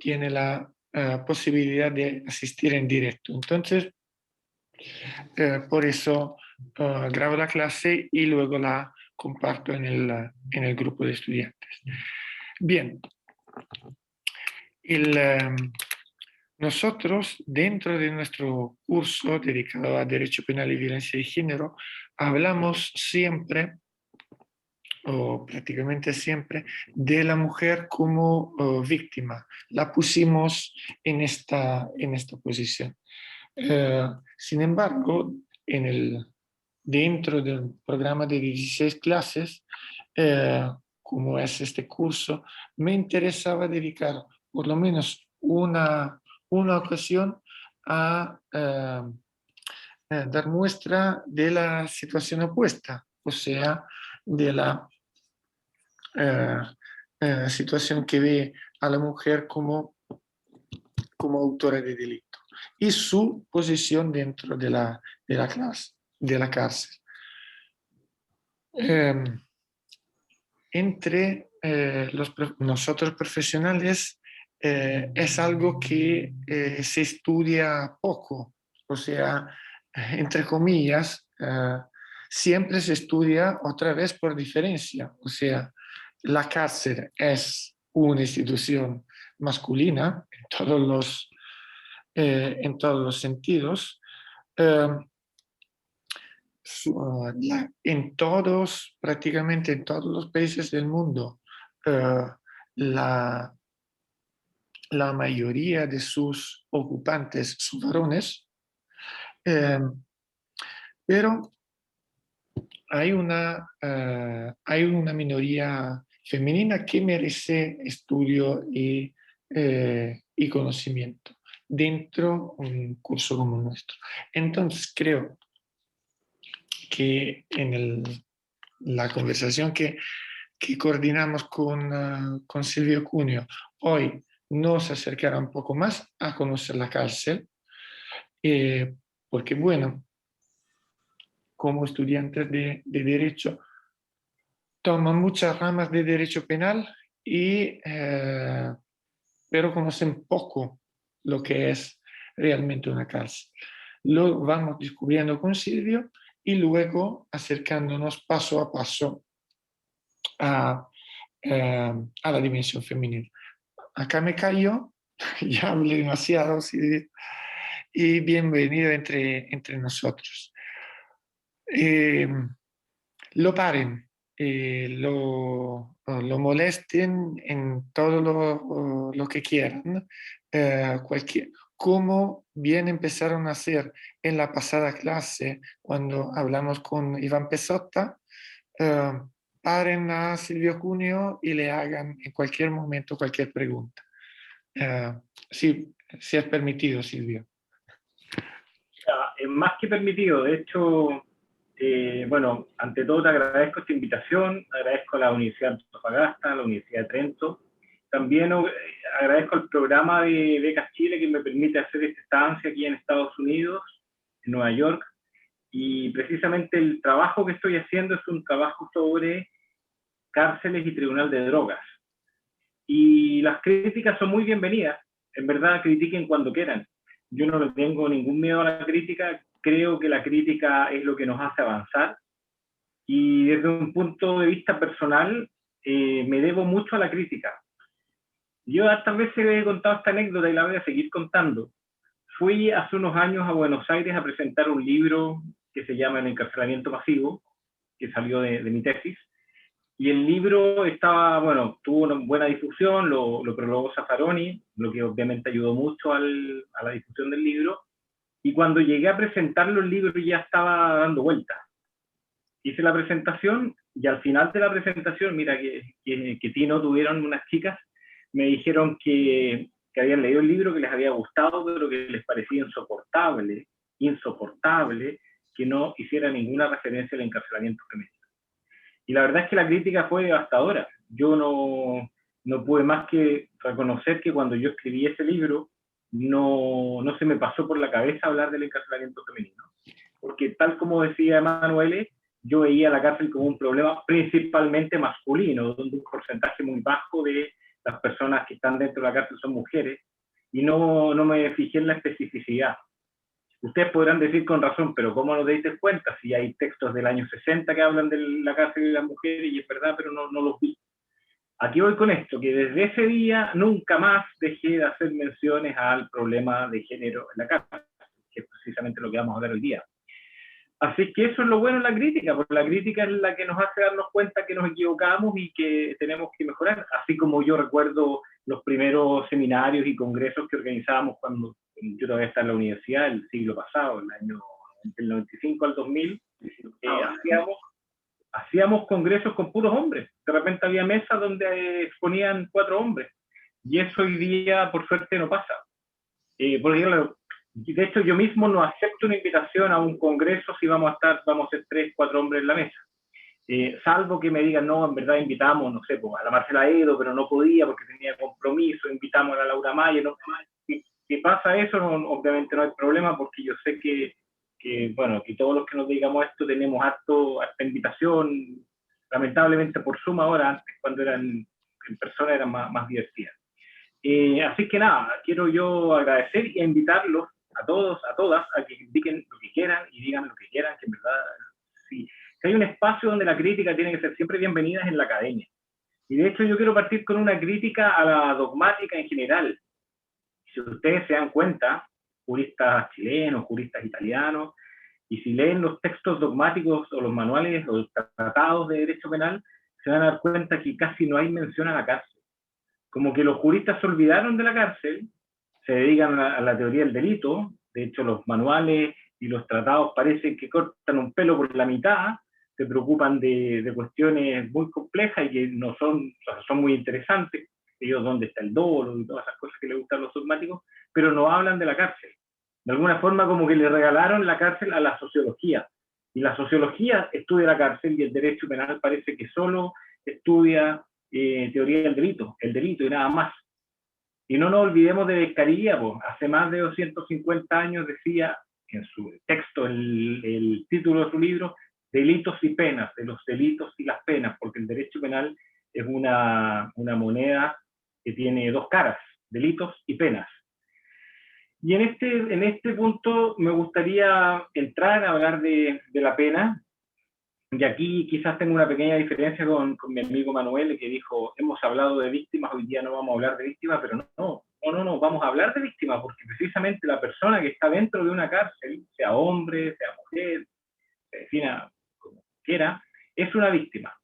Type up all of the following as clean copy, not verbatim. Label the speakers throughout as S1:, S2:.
S1: tiene la posibilidad de asistir en directo. Entonces, por eso grabo la clase y luego la comparto en el grupo de estudiantes. Bien, nosotros dentro de nuestro curso dedicado a Derecho Penal y Violencia de Género hablamos siempre, o prácticamente siempre, de la mujer como víctima. La pusimos en esta posición. Sin embargo, dentro del programa de 16 clases, como es este curso, me interesaba dedicar por lo menos una ocasión a dar muestra de la situación opuesta, o sea, de la eh, situación que ve a la mujer como autora de delito y su posición dentro de la cárcel. Entre nosotros profesionales es algo que se estudia poco, o sea, entre comillas, siempre se estudia otra vez por diferencia, o sea, la cárcel es una institución masculina en todos los sentidos. Eh, prácticamente en todos los países del mundo, la, la mayoría de sus ocupantes son varones, eh, pero hay una minoría femenina que merece estudio y conocimiento dentro de un curso como el nuestro. Entonces creo que la conversación que coordinamos con Silvio Cuneo hoy nos acercará un poco más a conocer la cárcel, porque bueno, como estudiantes de Derecho, toman muchas ramas de Derecho Penal, pero conocen poco lo que es realmente una cárcel. Lo vamos descubriendo con Silvio y luego acercándonos paso a paso a, a la dimensión femenina. Acá me callo, ya hablé demasiado, Silvio, y bienvenido entre nosotros. Eh, lo paren, lo molesten en todo lo que quieran, como bien empezaron a hacer en la pasada clase cuando hablamos con Iván Pesotta, eh, paren a Silvio Cuneo y le hagan en cualquier momento cualquier pregunta. Sí, sí es permitido, Silvio.
S2: Es más que permitido. De hecho, bueno, ante todo te agradezco esta invitación, agradezco a la Universidad de Antofagasta, a la Universidad de Trento. También agradezco al programa de Becas Chile que me permite hacer esta estancia aquí en Estados Unidos, en Nueva York. Y precisamente el trabajo que estoy haciendo es un trabajo sobre cárceles y tribunal de drogas. Y las críticas son muy bienvenidas. En verdad, critiquen cuando quieran. Yo no le tengo ningún miedo a la crítica. Creo que la crítica es lo que nos hace avanzar. Y desde un punto de vista personal, me debo mucho a la crítica. Yo hasta veces he contado esta anécdota y la voy a seguir contando. Fui hace unos años a Buenos Aires a presentar un libro que se llama El encarcelamiento masivo, que salió de mi tesis. Y el libro estaba, bueno, tuvo una buena difusión, lo prologó Zaffaroni, lo que obviamente ayudó mucho a la difusión del libro. Y cuando llegué a presentarlo, el libro ya estaba dando vueltas. Hice la presentación y al final de la presentación, mira que Tino tuvieron unas chicas, me dijeron que habían leído el libro, que les había gustado, pero que les parecía insoportable que no hiciera ninguna referencia al encarcelamiento femenino. Y la verdad es que la crítica fue devastadora. Yo no pude más que reconocer que cuando yo escribí ese libro, no se me pasó por la cabeza hablar del encarcelamiento femenino. Porque tal como decía Emanuele, yo veía la cárcel como un problema principalmente masculino, donde un porcentaje muy bajo de las personas que están dentro de la cárcel son mujeres, y no me fijé en la especificidad. Ustedes podrán decir con razón, pero ¿cómo no te diste cuenta? Si hay textos del año 60 que hablan de la cárcel y las mujeres, y es verdad, pero no los vi. Aquí voy con esto, que desde ese día nunca más dejé de hacer menciones al problema de género en la cárcel, que es precisamente lo que vamos a ver hoy día. Así que eso es lo bueno en la crítica, porque la crítica es la que nos hace darnos cuenta que nos equivocamos y que tenemos que mejorar, así como yo recuerdo los primeros seminarios y congresos que organizábamos cuando yo todavía estaba en la universidad, el siglo pasado, el año del 95 al 2000, hacíamos congresos con puros hombres. De repente había mesas donde exponían 4 hombres, y eso hoy día, por suerte, no pasa. Porque, claro, de hecho, yo mismo no acepto una invitación a un congreso si vamos a ser 3, 4 hombres en la mesa. Salvo que me digan, no, en verdad invitamos, no sé, pues, a la Marcela Edo, pero no podía porque tenía compromiso, invitamos a la Laura Maya, no. Si pasa eso, obviamente no hay problema, porque yo sé que bueno, que todos los que nos dedicamos a esto tenemos harta invitación, lamentablemente por Zoom ahora, antes cuando eran en persona eran más divertidas. Así que nada, quiero yo agradecer y invitarlos a todos, a todas, a que indiquen lo que quieran y digan lo que quieran, que en verdad, sí, que hay un espacio donde la crítica tiene que ser siempre bienvenida es en la academia. Y de hecho yo quiero partir con una crítica a la dogmática en general. Si ustedes se dan cuenta, juristas chilenos, juristas italianos, y si leen los textos dogmáticos o los manuales o los tratados de derecho penal, se van a dar cuenta que casi no hay mención a la cárcel. Como que los juristas se olvidaron de la cárcel, se dedican a la teoría del delito. De hecho, los manuales y los tratados parecen que cortan un pelo por la mitad, se preocupan de cuestiones muy complejas y que no son, o sea, son muy interesantes, ellos dónde está el dolo y todas esas cosas que les gustan a los dogmáticos, pero no hablan de la cárcel. De alguna forma como que le regalaron la cárcel a la sociología, y la sociología estudia la cárcel y el derecho penal parece que solo estudia teoría del delito, el delito y nada más. Y no nos olvidemos de Beccaria, pues, hace más de 250 años decía en su texto, el título de su libro, delitos y penas, de los delitos y las penas, porque el derecho penal es una moneda que tiene 2 caras, delitos y penas. Y en este punto me gustaría entrar a hablar de la pena, y aquí quizás tengo una pequeña diferencia con mi amigo Manuel, que dijo, hemos hablado de víctimas, hoy día no vamos a hablar de víctimas, pero no, vamos a hablar de víctimas, porque precisamente la persona que está dentro de una cárcel, sea hombre, sea mujer, se defina como quiera, es una víctima.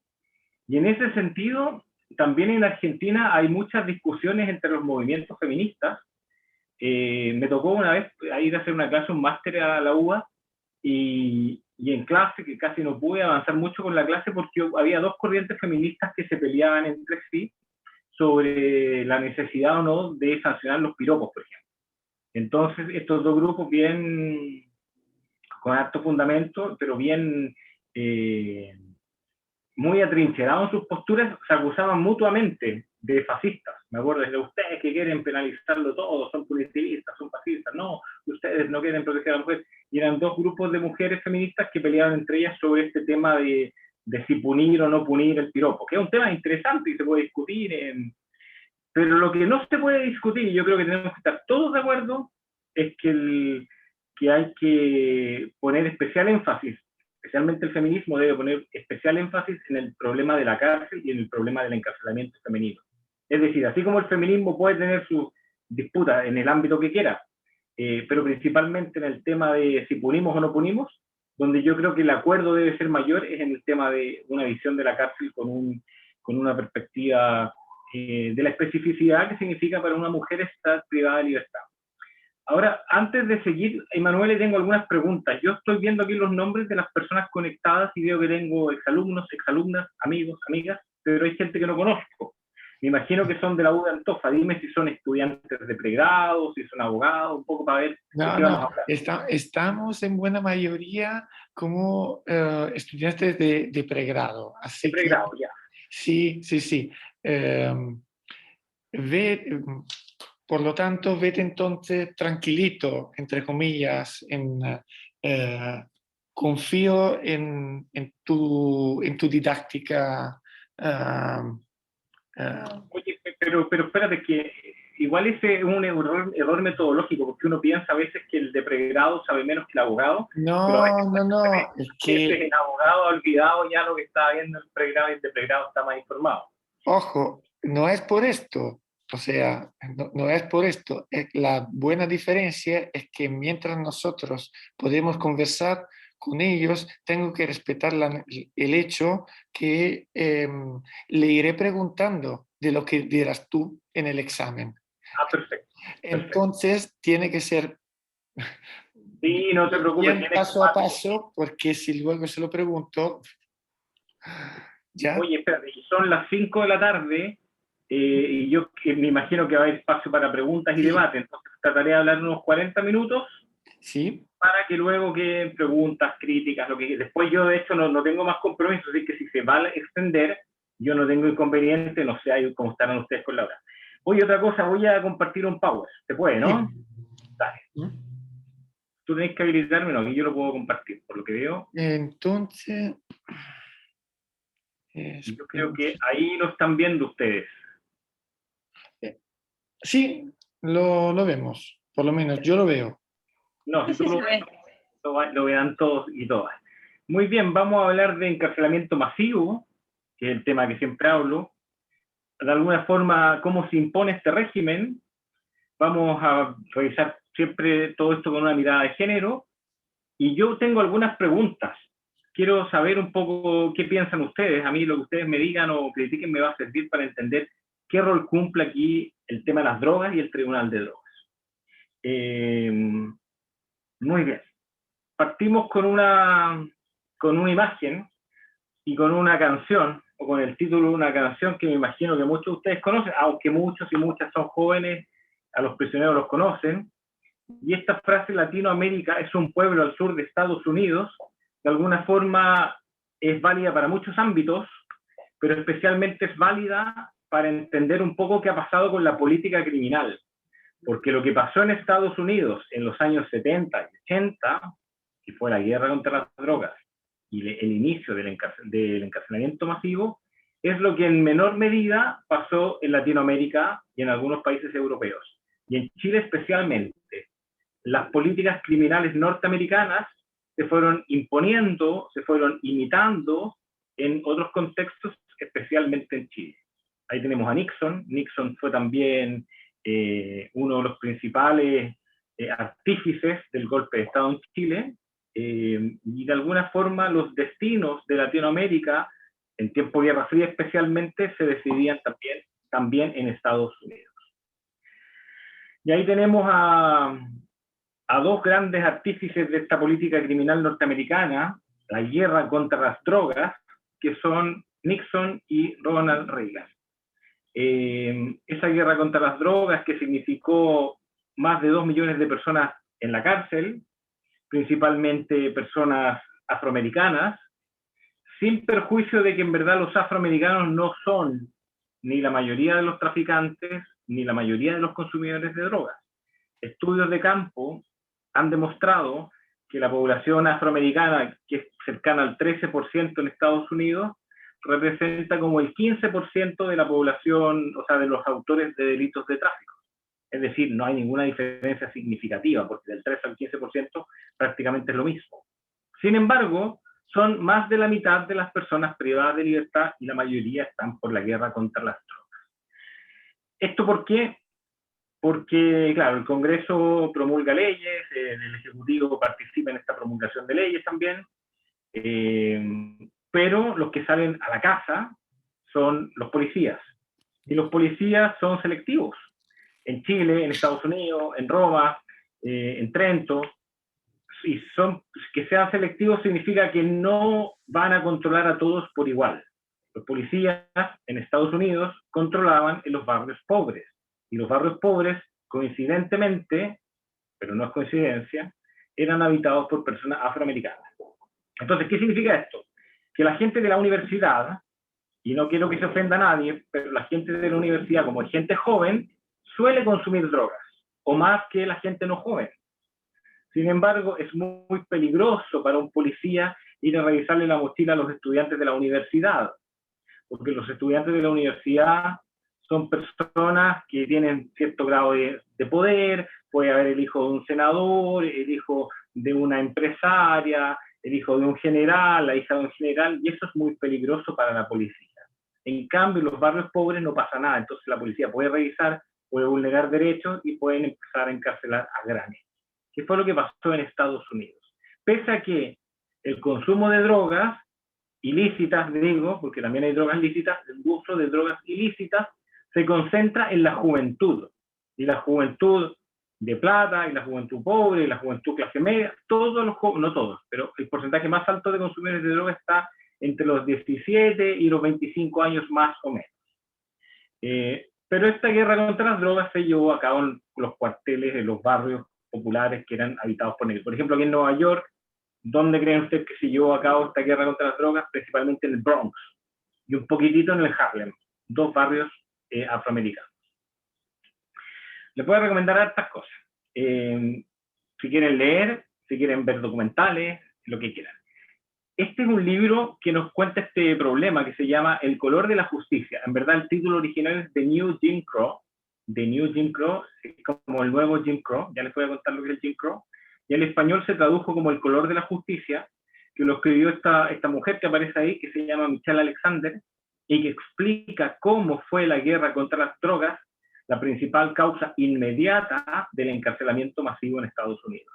S2: Y en ese sentido, también en Argentina hay muchas discusiones entre los movimientos feministas. Me tocó una vez ir a hacer una clase, un máster a la UBA, y en clase, que casi no pude avanzar mucho con la clase porque había 2 corrientes feministas que se peleaban entre sí sobre la necesidad o no de sancionar los piropos, por ejemplo. Entonces, estos 2 grupos bien, con alto fundamento, pero bien muy atrincherados en sus posturas, se acusaban mutuamente de fascistas. Me acuerdo de ustedes que quieren penalizarlo todo, son punitivistas, son fascistas. No, ustedes no quieren proteger a la mujer. Y eran 2 grupos de mujeres feministas que peleaban entre ellas sobre este tema de si punir o no punir el piropo, que es un tema interesante y se puede discutir. Pero lo que no se puede discutir, y yo creo que tenemos que estar todos de acuerdo, es que hay que poner especial énfasis, especialmente el feminismo debe poner especial énfasis en el problema de la cárcel y en el problema del encarcelamiento femenino. Es decir, así como el feminismo puede tener sus disputas en el ámbito que quiera, pero principalmente en el tema de si punimos o no punimos, donde yo creo que el acuerdo debe ser mayor es en el tema de una visión de la cárcel con una perspectiva de la especificidad que significa para una mujer estar privada de libertad. Ahora, antes de seguir, Emanuel, le tengo algunas preguntas. Yo estoy viendo aquí los nombres de las personas conectadas y veo que tengo exalumnos, exalumnas, amigos, amigas, pero hay gente que no conozco. Me imagino que son de la U de Antofa. Dime si son estudiantes de pregrado, si son abogados, un poco para ver de qué vamos a hablar.
S1: Estamos en buena mayoría como estudiantes de pregrado. Así
S2: de pregrado,
S1: que,
S2: ya.
S1: Sí. Por lo tanto, vete entonces tranquilito, entre comillas, confío en tu didáctica.
S2: Oye, pero espérate, que igual ese es un error metodológico, porque uno piensa a veces que el de pregrado sabe menos que el abogado, pero
S1: No, no, no, es que,
S2: el abogado ha olvidado ya lo que estaba viendo el pregrado y el de pregrado está más informado.
S1: ojo, no es por esto, o sea, no es por esto. La buena diferencia es que mientras nosotros podemos conversar con ellos, tengo que respetar el hecho que le iré preguntando de lo que dirás tú en el examen.
S2: Ah, perfecto, perfecto.
S1: Entonces, tiene que ser
S2: Sí, no te preocupes,
S1: bien
S2: tienes
S1: paso a paso, porque si luego se lo pregunto, ¿ya?
S2: Oye, espérate, y son las 5 de la tarde y yo me imagino que va a haber espacio para preguntas y
S1: Sí,
S2: debates, entonces trataré de hablar unos 40 minutos
S1: sí.
S2: para que luego queden preguntas, críticas, lo que después yo de hecho no tengo más compromisos, así que si se va a extender, yo no tengo inconveniente, no sé ahí cómo estarán ustedes con la hora. Oye, otra cosa, voy a compartir un Power, ¿se puede,
S1: Sí.
S2: no? Dale. Tú tenés que habilitarme, no, y yo lo puedo compartir, por lo que veo.
S1: Entonces,
S2: Yo creo
S1: espera.
S2: que ahí lo están viendo ustedes.
S1: Sí, lo vemos, por lo menos yo lo veo.
S2: No,
S3: Sí,
S2: si tú
S3: sí, se
S2: lo
S3: ve.
S2: lo vean todos y todas. Muy bien, vamos a hablar de encarcelamiento masivo, que es el tema que siempre hablo. De alguna forma, cómo se impone este régimen. Vamos a revisar siempre todo esto con una mirada de género. Y yo tengo algunas preguntas. Quiero saber un poco qué piensan ustedes. A mí lo que ustedes me digan o critiquen me va a servir para entender qué rol cumple aquí el tema de las drogas y el Tribunal de Drogas. Muy bien. Partimos con una imagen y con una canción, o con el título de una canción que me imagino que muchos de ustedes conocen, aunque muchos y muchas son jóvenes, a los prisioneros los conocen. Y esta frase, Latinoamérica es un pueblo al sur de Estados Unidos, de alguna forma es válida para muchos ámbitos, pero especialmente es válida para entender un poco qué ha pasado con la política criminal. Porque lo que pasó en Estados Unidos en los años 70 y 80, que fue la guerra contra las drogas y el inicio del encarcelamiento masivo, es lo que en menor medida pasó en Latinoamérica y en algunos países europeos. Y en Chile especialmente, las políticas criminales norteamericanas se fueron imponiendo, se fueron imitando en otros contextos, especialmente en Chile. Ahí tenemos a Nixon. Nixon fue también uno de los principales artífices del golpe de Estado en Chile, y de alguna forma los destinos de Latinoamérica, en tiempo de Guerra Fría especialmente, se decidían también en Estados Unidos. Y ahí tenemos a dos grandes artífices de esta política criminal norteamericana, la guerra contra las drogas, que son Nixon y Ronald Reagan. Esa guerra contra las drogas que significó más de 2 millones de personas en la cárcel, principalmente personas afroamericanas, sin perjuicio de que en verdad los afroamericanos no son ni la mayoría de los traficantes ni la mayoría de los consumidores de drogas. Estudios de campo han demostrado que la población afroamericana, que es cercana al 13% en Estados Unidos, representa como el 15% de la población, o sea, de los autores de delitos de tráfico. Es decir, no hay ninguna diferencia significativa, porque del 13 al 15% prácticamente es lo mismo. Sin embargo, son más de la mitad de las personas privadas de libertad y la mayoría están por la guerra contra las drogas. ¿Esto por qué? Porque, claro, el Congreso promulga leyes, el Ejecutivo participa en esta promulgación de leyes también, pero los que salen a la casa son los policías. Y los policías son selectivos. En Chile, en Estados Unidos, en Roma, en Trento, y que sean selectivos significa que no van a controlar a todos por igual. Los policías en Estados Unidos controlaban en los barrios pobres, y los barrios pobres, coincidentemente, pero no es coincidencia, eran habitados por personas afroamericanas. Entonces, ¿qué significa esto? Que la gente de la universidad, y no quiero que se ofenda a nadie, pero la gente de la universidad, como es gente joven, suele consumir drogas, o más que la gente no joven. Sin embargo, es muy peligroso para un policía ir a revisarle la mochila a los estudiantes de la universidad, porque los estudiantes de la universidad son personas que tienen cierto grado de poder, puede haber el hijo de un senador, el hijo de una empresaria, el hijo de un general, la hija de un general, y eso es muy peligroso para la policía. En cambio, en los barrios pobres no pasa nada, entonces la policía puede revisar, puede vulnerar derechos y pueden empezar a encarcelar a grandes. ¿Qué fue lo que pasó en Estados Unidos? Pese a que el consumo de drogas ilícitas, digo, porque también hay drogas lícitas, el uso de drogas ilícitas se concentra en la juventud. Y la juventud de plata, y la juventud pobre, y la juventud clase media, todos los jóvenes, no todos, pero el porcentaje más alto de consumidores de drogas está entre los 17 y los 25 años más o menos. Pero esta guerra contra las drogas se llevó a cabo en los cuarteles de los barrios populares que eran habitados por negros. Por ejemplo, aquí en Nueva York, ¿dónde creen ustedes que se llevó a cabo esta guerra contra las drogas? Principalmente en el Bronx y un poquitito en el Harlem, dos barrios afroamericanos. Les puedo recomendar hartas cosas. Si quieren leer, si quieren ver documentales, lo que quieran. Este es un libro que nos cuenta este problema que se llama El color de la justicia. En verdad el título original es The New Jim Crow. The New Jim Crow es como el nuevo Jim Crow. Ya les voy a contar lo que es el Jim Crow. Y en español se tradujo como El color de la justicia, que lo escribió esta mujer que aparece ahí, que se llama Michelle Alexander, y que explica cómo fue la guerra contra las drogas la principal causa inmediata del encarcelamiento masivo en Estados Unidos.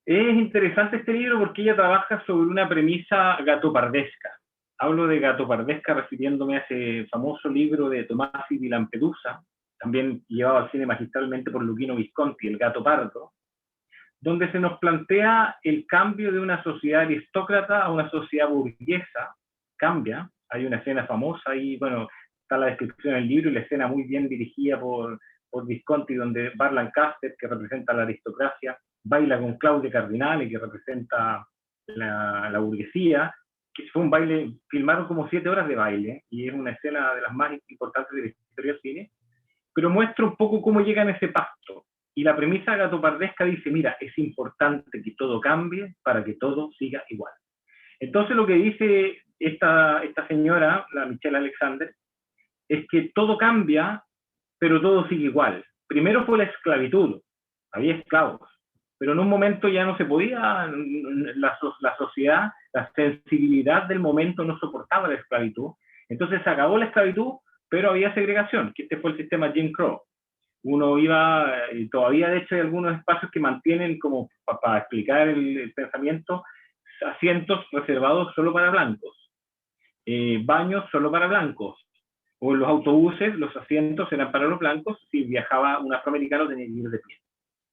S2: Es interesante este libro porque ella trabaja sobre una premisa gatopardesca. Hablo de gatopardesca refiriéndome a ese famoso libro de Tomasi di Lampedusa, también llevado al cine magistralmente por Luchino Visconti, El gato pardo, donde se nos plantea el cambio de una sociedad aristócrata a una sociedad burguesa. Cambia, hay una escena famosa y bueno, está la descripción del libro y la escena muy bien dirigida por Visconti, donde Burt Lancaster, que representa la aristocracia, baila con Claudia Cardinale, que representa la burguesía, que fue un baile, filmaron como 7 horas de baile, y es una escena de las más importantes de la historia del cine, pero muestra un poco cómo llegan a ese pacto. Y la premisa gatopardesca dice, mira, es importante que todo cambie para que todo siga igual. Entonces lo que dice esta señora, la Michelle Alexander, es que todo cambia, pero todo sigue igual. Primero fue la esclavitud, había esclavos, pero en un momento ya no se podía, la sociedad, la sensibilidad del momento no soportaba la esclavitud, entonces se acabó la esclavitud, pero había segregación, que este fue el sistema Jim Crow. Uno iba, y todavía de hecho hay algunos espacios que mantienen como para explicar el pensamiento, asientos reservados solo para blancos, baños solo para blancos, o en los autobuses los asientos eran para los blancos, si viajaba un afroamericano tenía que ir de pie.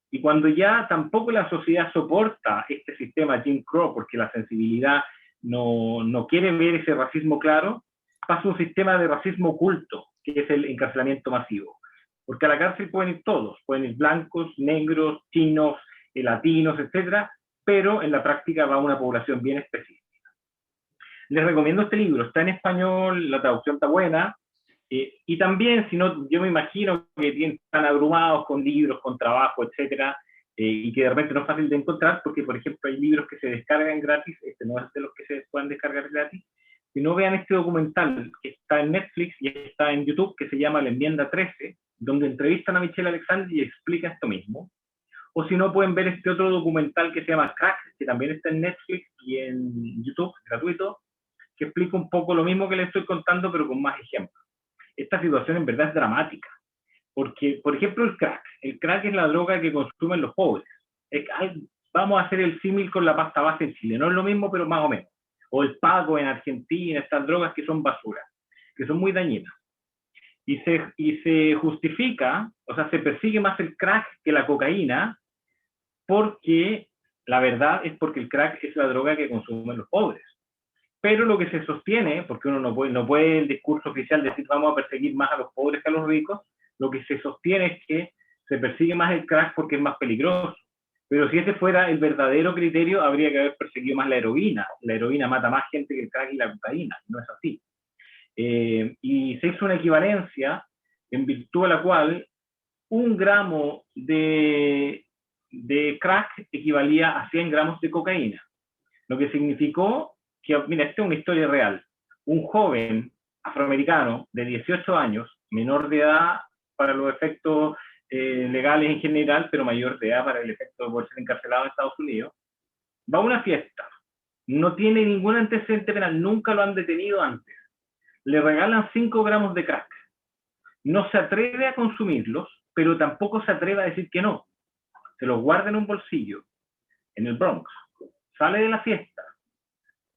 S2: Y cuando ya tampoco la sociedad soporta este sistema Jim Crow, porque la sensibilidad no quiere ver ese racismo claro, pasa un sistema de racismo oculto, que es el encarcelamiento masivo. Porque a la cárcel pueden ir todos, pueden ir blancos, negros, chinos, latinos, etc., pero en la práctica va a una población bien específica. Les recomiendo este libro, está en español, la traducción está buena, y también, si no, yo me imagino que están abrumados con libros, con trabajo, etcétera, y que de repente no es fácil de encontrar, porque, por ejemplo, hay libros que se descargan gratis, este no es de los que se pueden descargar gratis. Si no, vean este documental que está en Netflix y está en YouTube, que se llama La Enmienda 13, donde entrevistan a Michelle Alexander y explica esto mismo. O si no, pueden ver este otro documental que se llama Crack, que también está en Netflix y en YouTube, gratuito, que explica un poco lo mismo que les estoy contando, pero con más ejemplos. Esta situación en verdad es dramática, porque, por ejemplo, el crack es la droga que consumen los pobres. Vamos a hacer el símil con la pasta base en Chile, no es lo mismo, pero más o menos. O el paco en Argentina, estas drogas que son basura, que son muy dañinas. Y se justifica, o sea, se persigue más el crack que la cocaína, porque la verdad es porque el crack es la droga que consumen los pobres. Pero lo que se sostiene, porque uno no puede el discurso oficial decir vamos a perseguir más a los pobres que a los ricos, lo que se sostiene es que se persigue más el crack porque es más peligroso. Pero si ese fuera el verdadero criterio, habría que haber perseguido más la heroína. La heroína mata más gente que el crack y la cocaína, no es así. Y se hizo una equivalencia en virtud de la cual 1 gramo de crack equivalía a 100 gramos de cocaína. Lo que significó que, mira, esta es una historia real. Un joven afroamericano de 18 años menor de edad para los efectos legales en general, pero mayor de edad para el efecto de poder ser encarcelado en Estados Unidos, va a una fiesta, no tiene ningún antecedente penal, nunca lo han detenido antes, le regalan 5 gramos de crack, no se atreve a consumirlos, pero tampoco se atreve a decir que no, se los guarda en un bolsillo, en el Bronx, sale de la fiesta,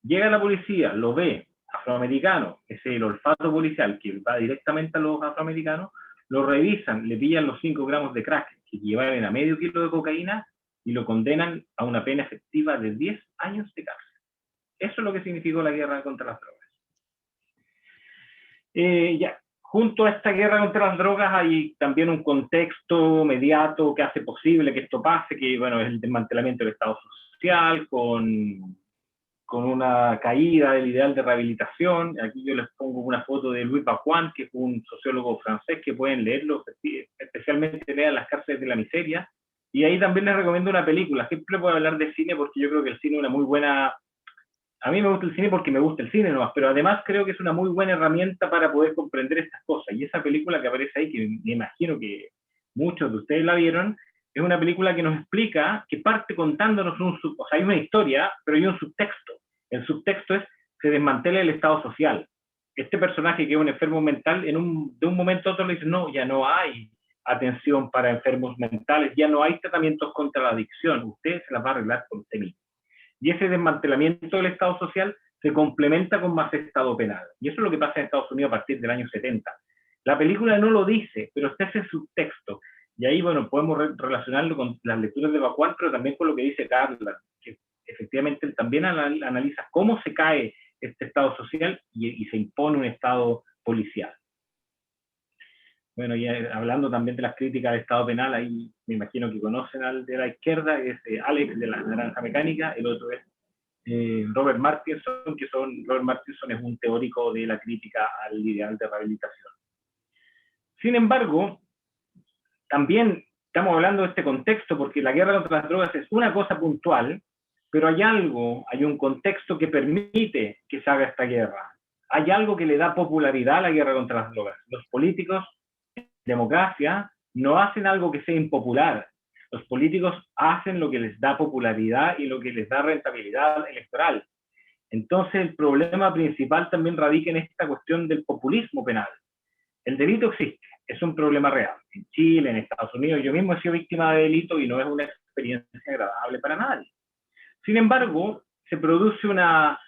S2: llega la policía, lo ve, afroamericano, ese es el olfato policial que va directamente a los afroamericanos, lo revisan, le pillan los 5 gramos de crack que equivalen a medio kilo de cocaína y lo condenan a una pena efectiva de 10 años de cárcel. Eso es lo que significó la guerra contra las drogas. Ya, junto a esta guerra contra las drogas hay también un contexto mediato que hace posible que esto pase, que bueno, es el desmantelamiento del Estado social, con una caída del ideal de rehabilitación. Aquí yo les pongo una foto de Louis Bacuan, que fue un sociólogo francés, que pueden leerlo, especialmente lean Las cárceles de la miseria. Y ahí también les recomiendo una película. Siempre puedo hablar de cine porque yo creo que el cine es una muy buena... A mí me gusta el cine porque me gusta el cine nomás, pero además creo que es una muy buena herramienta para poder comprender estas cosas. Y esa película que aparece ahí, que me imagino que muchos de ustedes la vieron, es una película que nos explica, que parte contándonos o sea, hay una historia, pero hay un subtexto. El subtexto es, se desmantela el Estado social. Este personaje que es un enfermo mental, de un momento a otro le dice, no, ya no hay atención para enfermos mentales, ya no hay tratamientos contra la adicción, usted se las va a arreglar por usted mismo. Y ese desmantelamiento del Estado social se complementa con más Estado penal. Y eso es lo que pasa en Estados Unidos a partir del año 70. La película no lo dice, pero está ese subtexto. Y ahí, bueno, podemos relacionarlo con las lecturas de Bacuan, pero también con lo que dice Carla, que efectivamente él también analiza cómo se cae este Estado social y se impone un Estado policial. Bueno, y hablando también de las críticas del Estado penal, ahí me imagino que conocen al de la izquierda, que es Alex de la Naranja Mecánica, el otro es Robert Martinson, Robert Martinson es un teórico de la crítica al ideal de rehabilitación. Sin embargo, también estamos hablando de este contexto porque la guerra contra las drogas es una cosa puntual, pero hay un contexto que permite que se haga esta guerra. Hay algo que le da popularidad a la guerra contra las drogas. Los políticos, democracia, no hacen algo que sea impopular. Los políticos hacen lo que les da popularidad y lo que les da rentabilidad electoral. Entonces el problema principal también radica en esta cuestión del populismo penal. El delito existe, es un problema real. En Chile, en Estados Unidos, yo mismo he sido víctima de delito y no es una experiencia agradable para nadie. Sin embargo, se produce una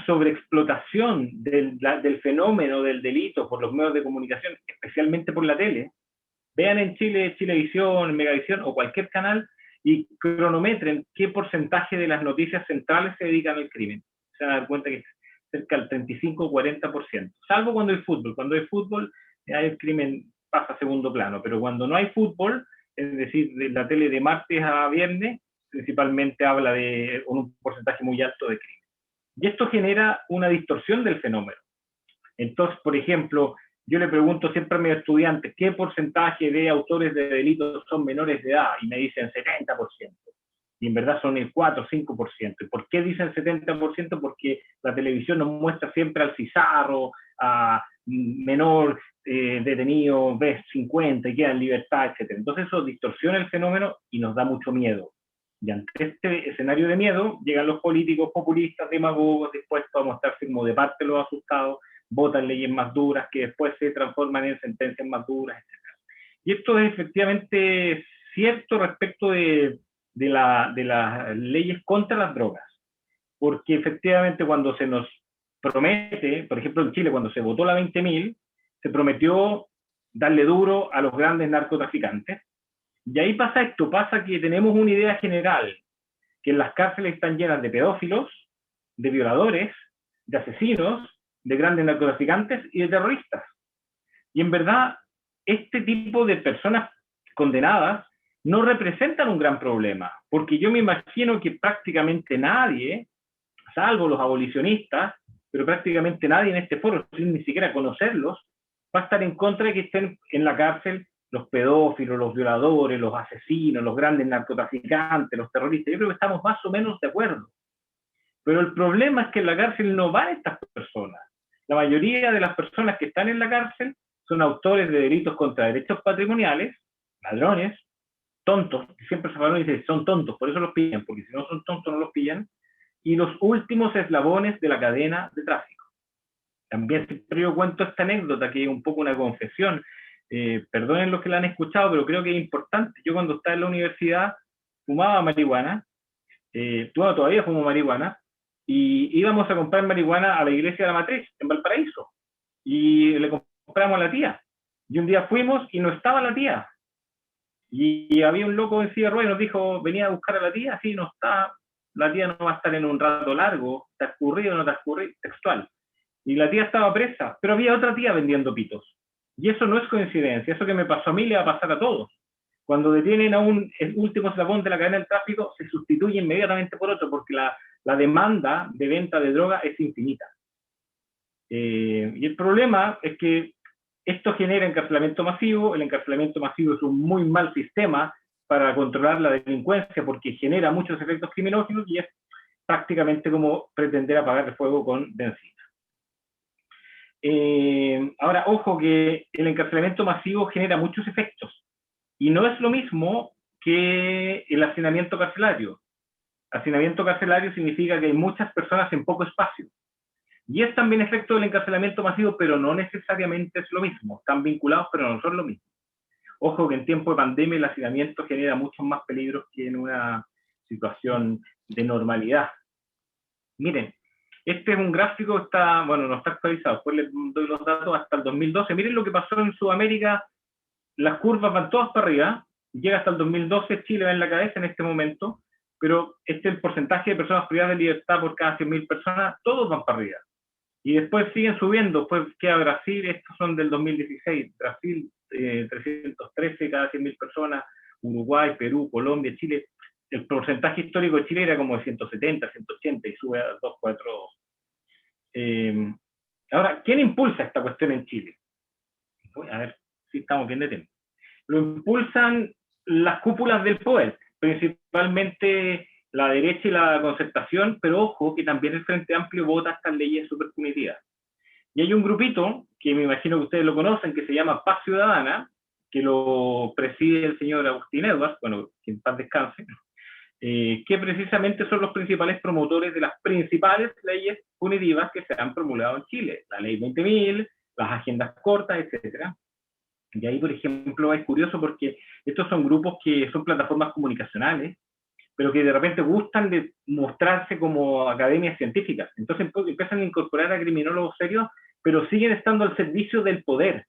S2: sobreexplotación del fenómeno del delito por los medios de comunicación, especialmente por la tele. Vean en Chile, Chilevisión, Megavisión o cualquier canal y cronometren qué porcentaje de las noticias centrales se dedican al crimen. Se van a dar cuenta que es cerca del 35-40%, salvo cuando hay fútbol. Cuando hay fútbol, el crimen pasa a segundo plano, pero cuando no hay fútbol, es decir, de la tele de martes a viernes, principalmente habla de un porcentaje muy alto de crimen. Y esto genera una distorsión del fenómeno. Entonces, por ejemplo, yo le pregunto siempre a mis estudiantes, ¿qué porcentaje de autores de delitos son menores de edad? Y me dicen 70%. Y en verdad son el 4 o 5%. ¿Y por qué dicen 70%? Porque la televisión nos muestra siempre al cizarro, a menor detenido, ves 50 y queda en libertad, etc. Entonces eso distorsiona el fenómeno y nos da mucho miedo. Y ante este escenario de miedo, llegan los políticos populistas, demagogos, dispuestos a mostrarse como de parte de los asustados, votan leyes más duras que después se transforman en sentencias más duras, etc. Y esto es efectivamente cierto respecto de las leyes contra las drogas, porque efectivamente cuando se nos promete, por ejemplo en Chile, cuando se votó la 20.000, se prometió darle duro a los grandes narcotraficantes, y ahí pasa esto, pasa que tenemos una idea general, que en las cárceles están llenas de pedófilos, de violadores, de asesinos, de grandes narcotraficantes y de terroristas. Y en verdad, este tipo de personas condenadas no representan un gran problema, porque yo me imagino que prácticamente nadie, salvo los abolicionistas, pero prácticamente nadie en este foro, sin ni siquiera conocerlos, va a estar en contra de que estén en la cárcel los pedófilos, los violadores, los asesinos, los grandes narcotraficantes, los terroristas. Yo creo que estamos más o menos de acuerdo. Pero el problema es que en la cárcel no van estas personas. La mayoría de las personas que están en la cárcel son autores de delitos contra derechos patrimoniales, ladrones, tontos, que siempre se hablan y dicen son tontos, por eso los pillan, porque si no son tontos no los pillan, y los últimos eslabones de la cadena de tráfico. También siempre yo cuento esta anécdota, que es un poco una confesión, perdonen los que la han escuchado, pero creo que es importante. Yo cuando estaba en la universidad fumaba marihuana, todavía fumo marihuana, y íbamos a comprar marihuana a la iglesia de la Matriz, en Valparaíso, y le compramos a la tía. Y un día fuimos y no estaba la tía. Y había un loco en silla de ruedas y nos dijo, venía a buscar a la tía, sí, no está, la tía no va a estar en un rato largo, ¿te has escurrido o no te has escurrido? Textual. Y la tía estaba presa, pero había otra tía vendiendo pitos. Y eso no es coincidencia, eso que me pasó a mí le va a pasar a todos. Cuando detienen a el último eslabón de la cadena del tráfico, se sustituye inmediatamente por otro, porque la demanda de venta de droga es infinita. Y el problema es que esto genera encarcelamiento masivo. El encarcelamiento masivo es un muy mal sistema para controlar la delincuencia, porque genera muchos efectos criminógenos y es prácticamente como pretender apagar el fuego con benzina. Ahora, ojo que el encarcelamiento masivo genera muchos efectos y no es lo mismo que el hacinamiento carcelario. Hacinamiento carcelario significa que hay muchas personas en poco espacio. Y es también efecto del encarcelamiento masivo, pero no necesariamente es lo mismo. Están vinculados, pero no son lo mismo. Ojo que en tiempo de pandemia el hacinamiento genera muchos más peligros que en una situación de normalidad. Miren, este es un gráfico, no está actualizado, después les doy los datos hasta el 2012. Miren lo que pasó en Sudamérica, las curvas van todas para arriba, llega hasta el 2012, Chile va en la cabeza en este momento, pero este es el porcentaje de personas privadas de libertad por cada 100.000 personas, todos van para arriba. Y después siguen subiendo, después queda Brasil, estos son del 2016, Brasil 313 cada 100.000 personas, Uruguay, Perú, Colombia, Chile. El porcentaje histórico de Chile era como de 170, 180 y sube a 242. Ahora, ¿quién impulsa esta cuestión en Chile? A ver si estamos bien de tiempo. Lo impulsan las cúpulas del poder, principalmente la derecha y la concertación, pero ojo que también el Frente Amplio vota estas leyes súper punitivas. Y hay un grupito, que me imagino que ustedes lo conocen, que se llama Paz Ciudadana, que lo preside el señor Agustín Edwards, bueno, que en paz descanse, que precisamente son los principales promotores de las principales leyes punitivas que se han promulgado en Chile, la ley 20.000, las agendas cortas, etc. Y ahí, por ejemplo, es curioso porque estos son grupos que son plataformas comunicacionales, pero que de repente gustan de mostrarse como academias científicas. Entonces empiezan a incorporar a criminólogos serios, pero siguen estando al servicio del poder.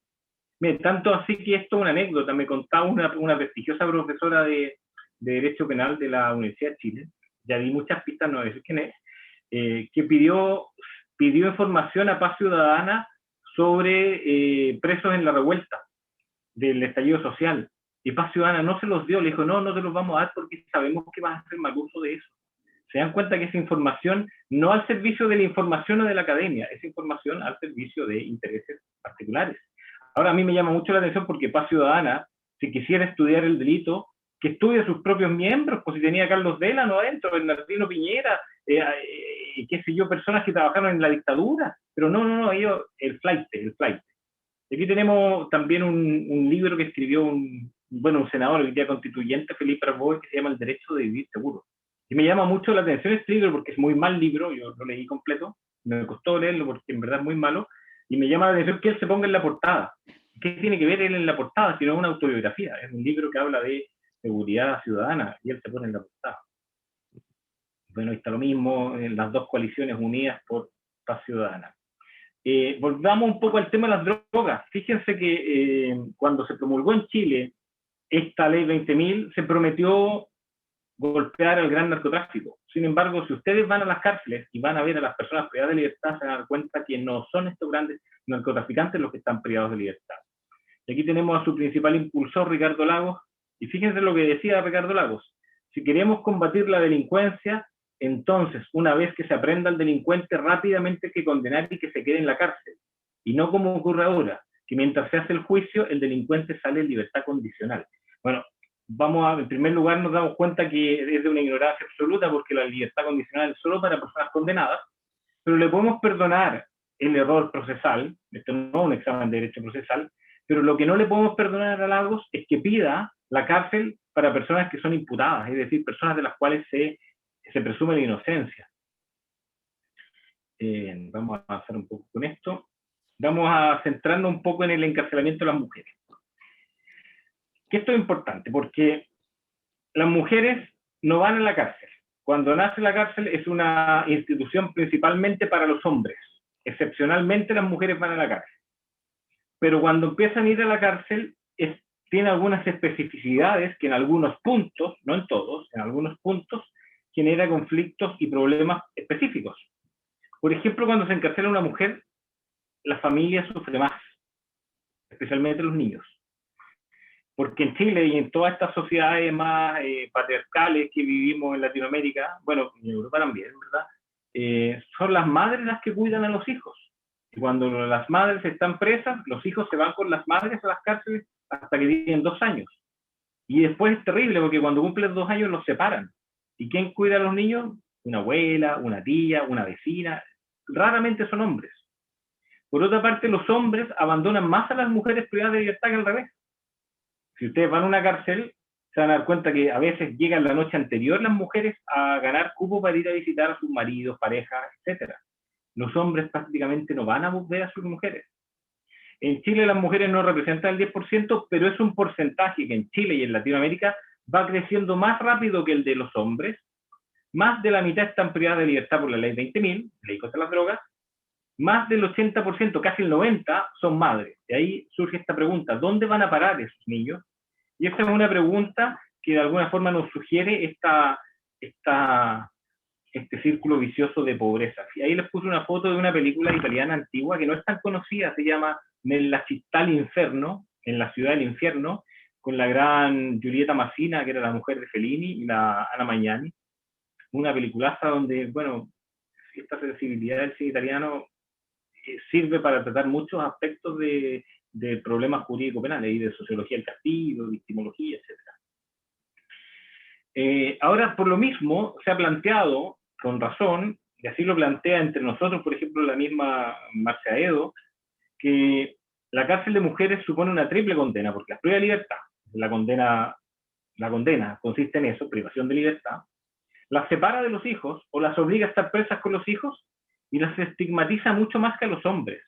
S2: Mire, tanto así que esto es una anécdota. Me contaba una prestigiosa profesora de Derecho Penal de la Universidad de Chile, ya di muchas pistas, no voy a decir quién es, que pidió información a Paz Ciudadana sobre presos en la revuelta del estallido social. Y Paz Ciudadana no se los dio, le dijo, no te los vamos a dar porque sabemos que vas a hacer mal uso de eso. Se dan cuenta que esa información no al servicio de la información o de la academia, es información al servicio de intereses particulares. Ahora a mí me llama mucho la atención porque Paz Ciudadana, si quisiera estudiar el delito, que estudie a sus propios miembros, pues si tenía a Carlos Delano adentro, Bernardino Piñera, qué sé yo, personas que trabajaron en la dictadura, pero no, ellos, el flight. Aquí tenemos también un libro que escribió un senador, el día constituyente, Felipe Arboe, que se llama El derecho de vivir seguro. Y me llama mucho la atención este libro porque es muy mal libro, yo lo leí completo, me costó leerlo porque en verdad es muy malo, y me llama la atención que él se ponga en la portada. ¿Qué tiene que ver él en la portada? Si no es una autobiografía, es un libro que habla de seguridad ciudadana, y él se pone en la portada. Bueno, ahí está lo mismo, en las dos coaliciones unidas por Paz Ciudadana. Volvamos un poco al tema de las drogas. Fíjense que cuando se promulgó en Chile esta ley 20.000, se prometió golpear al gran narcotráfico. Sin embargo, si ustedes van a las cárceles y van a ver a las personas privadas de libertad, se van a dar cuenta que no son estos grandes narcotraficantes los que están privados de libertad. Y aquí tenemos a su principal impulsor, Ricardo Lagos, y fíjense lo que decía Ricardo Lagos. Si queremos combatir la delincuencia, entonces, una vez que se aprenda al delincuente, rápidamente hay que condenar y que se quede en la cárcel. Y no como ocurre ahora, que mientras se hace el juicio, el delincuente sale en libertad condicional. Bueno, en primer lugar nos damos cuenta que es de una ignorancia absoluta porque la libertad condicional es solo para personas condenadas, pero le podemos perdonar el error procesal, esto no es un examen de derecho procesal, Pero lo que no le podemos perdonar a Lagos es que pida la cárcel para personas que son imputadas, es decir, personas de las cuales se presume la inocencia. Vamos a avanzar un poco con esto. Vamos a centrarnos un poco en el encarcelamiento de las mujeres. Que esto es importante, porque las mujeres no van a la cárcel. Cuando nace la cárcel es una institución principalmente para los hombres. Excepcionalmente las mujeres van a la cárcel. Pero cuando empiezan a ir a la cárcel, tiene algunas especificidades que en algunos puntos, no en todos, en algunos puntos, genera conflictos y problemas específicos. Por ejemplo, cuando se encarcela una mujer, la familia sufre más, especialmente los niños. Porque en Chile y en todas estas sociedades más patriarcales que vivimos en Latinoamérica, bueno, en Europa también, ¿verdad? Son las madres las que cuidan a los hijos. Y cuando las madres están presas, los hijos se van con las madres a las cárceles hasta que tienen 2 años. Y después es terrible porque cuando cumplen 2 años los separan. ¿Y quién cuida a los niños? Una abuela, una tía, una vecina. Raramente son hombres. Por otra parte, los hombres abandonan más a las mujeres privadas de libertad que al revés. Si ustedes van a una cárcel, se van a dar cuenta que a veces llegan la noche anterior las mujeres a ganar cupo para ir a visitar a sus maridos, parejas, etc. Los hombres prácticamente no van a ver a sus mujeres. En Chile las mujeres no representan el 10%, pero es un porcentaje que en Chile y en Latinoamérica va creciendo más rápido que el de los hombres. Más de la mitad están privadas de libertad por la ley 20.000, ley contra las drogas. Más del 80%, casi el 90%, son madres. De ahí surge esta pregunta, ¿dónde van a parar esos niños? Y esta es una pregunta que de alguna forma nos sugiere este círculo vicioso de pobreza. Y ahí les puse una foto de una película italiana antigua que no es tan conocida, se llama Nella città all'inferno, en la ciudad del infierno, con la gran Giulietta Massina, que era la mujer de Fellini, y la Anna Magnani. Una peliculaza donde, bueno, esta sensibilidad del cine italiano sirve para tratar muchos aspectos de problemas jurídico-penales y de sociología del castigo, victimología, etc. Ahora, por lo mismo, se ha planteado, con razón, y así lo plantea entre nosotros, por ejemplo, la misma Marcia Edo, que la cárcel de mujeres supone una triple condena, porque la prueba de libertad, la condena consiste en eso, privación de libertad, las separa de los hijos o las obliga a estar presas con los hijos y las estigmatiza mucho más que a los hombres.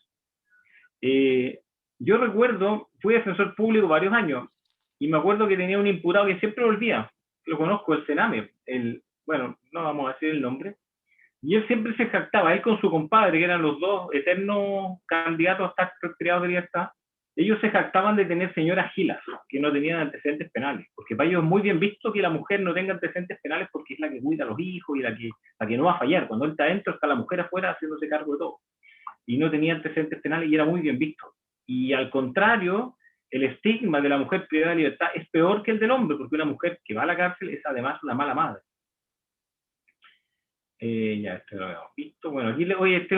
S2: Yo recuerdo, fui defensor público varios años y me acuerdo que tenía un imputado que siempre volvía, lo conozco, el Sename, bueno, no vamos a decir el nombre, y él siempre se jactaba, él con su compadre, que eran los dos eternos candidatos a estar privados de libertad, ellos se jactaban de tener señoras gilas, que no tenían antecedentes penales, porque para ellos es muy bien visto que la mujer no tenga antecedentes penales porque es la que cuida a los hijos y la que no va a fallar. Cuando él está adentro, está la mujer afuera haciéndose cargo de todo. Y no tenía antecedentes penales y era muy bien visto. Y al contrario, el estigma de la mujer privada de libertad es peor que el del hombre, porque una mujer que va a la cárcel es además una mala madre. Ya, esto lo habíamos visto. Bueno, aquí hoy este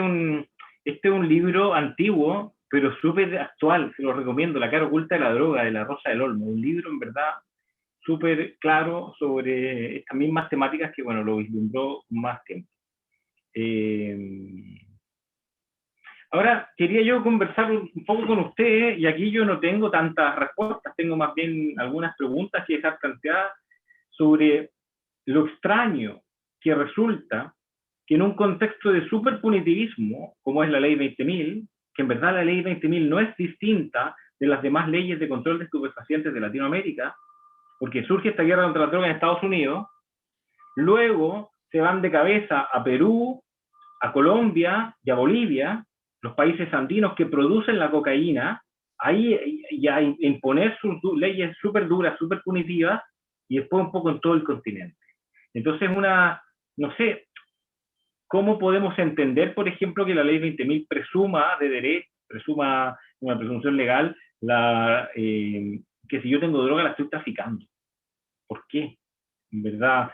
S2: es un libro antiguo, pero súper actual, se lo recomiendo, La cara oculta de la droga, de la Rosa del Olmo. Un libro, en verdad, súper claro sobre estas mismas temáticas que, bueno, lo vislumbró más tiempo. Ahora, quería yo conversar un poco con ustedes, y aquí yo no tengo tantas respuestas, tengo más bien algunas preguntas que dejar planteadas sobre lo extraño que resulta que en un contexto de superpunitivismo, como es la ley 20.000, que en verdad la ley 20.000 no es distinta de las demás leyes de control de estupefacientes de Latinoamérica, porque surge esta guerra contra la droga en Estados Unidos, luego se van de cabeza a Perú, a Colombia y a Bolivia, los países andinos que producen la cocaína, ahí ya imponer sus leyes súper duras, súper punitivas, y después un poco en todo el continente. Entonces, no sé, ¿cómo podemos entender, por ejemplo, que la ley 20.000 presuma de derecho, presuma una presunción legal, que si yo tengo droga la estoy traficando? ¿Por qué? En verdad,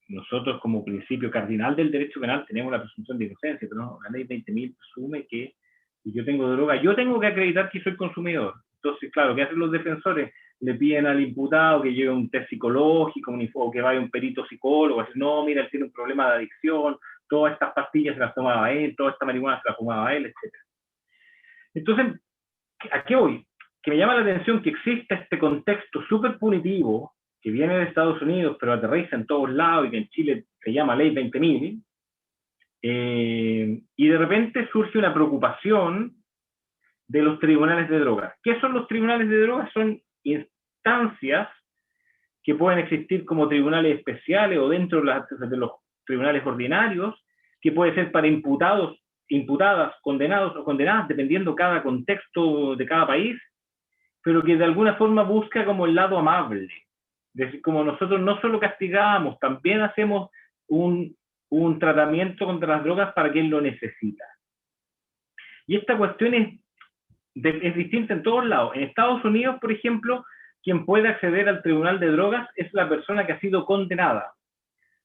S2: nosotros como principio cardinal del derecho penal tenemos la presunción de inocencia, pero no, la ley 20.000 presume que si yo tengo droga, yo tengo que acreditar que soy consumidor. Entonces, claro, ¿qué hacen los defensores? Le piden al imputado que lleve un test psicológico o que vaya un perito psicólogo, así, no, mira, él tiene un problema de adicción, todas estas pastillas se las tomaba él, toda esta marihuana se la fumaba él, etc. Entonces, ¿a qué voy? que me llama la atención que exista este contexto súper punitivo que viene de Estados Unidos, pero aterriza en todos lados y que en Chile se llama Ley 20.000, y de repente surge una preocupación de los tribunales de drogas. ¿Qué son los tribunales de drogas? Son instancias que pueden existir como tribunales especiales o dentro de los tribunales ordinarios, que puede ser para imputados, imputadas, condenados o condenadas, dependiendo cada contexto de cada país, pero que de alguna forma busca como el lado amable. Es decir, como nosotros no solo castigamos, también hacemos un tratamiento contra las drogas para quien lo necesita. Y esta cuestión es distinta en todos lados. En Estados Unidos, por ejemplo, quien puede acceder al tribunal de drogas es la persona que ha sido condenada,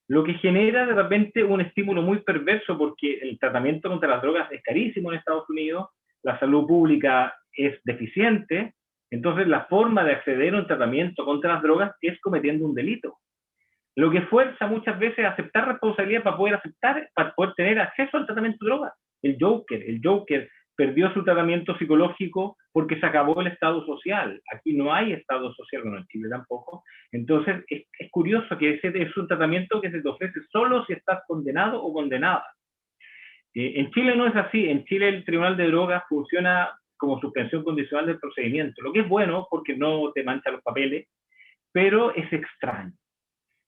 S2: lo que genera de repente un estímulo muy perverso porque el tratamiento contra las drogas es carísimo en Estados Unidos, la salud pública es deficiente, entonces la forma de acceder a un tratamiento contra las drogas es cometiendo un delito, lo que fuerza muchas veces a aceptar responsabilidad para poder tener acceso al tratamiento de drogas. El Joker perdió su tratamiento psicológico porque se acabó el Estado social. Aquí no hay Estado social, bueno, en Chile tampoco. Entonces, es curioso que ese es un tratamiento que se te ofrece solo si estás condenado o condenada. En Chile no es así. En Chile el Tribunal de Drogas funciona como suspensión condicional del procedimiento, lo que es bueno porque no te mancha los papeles, pero es extraño.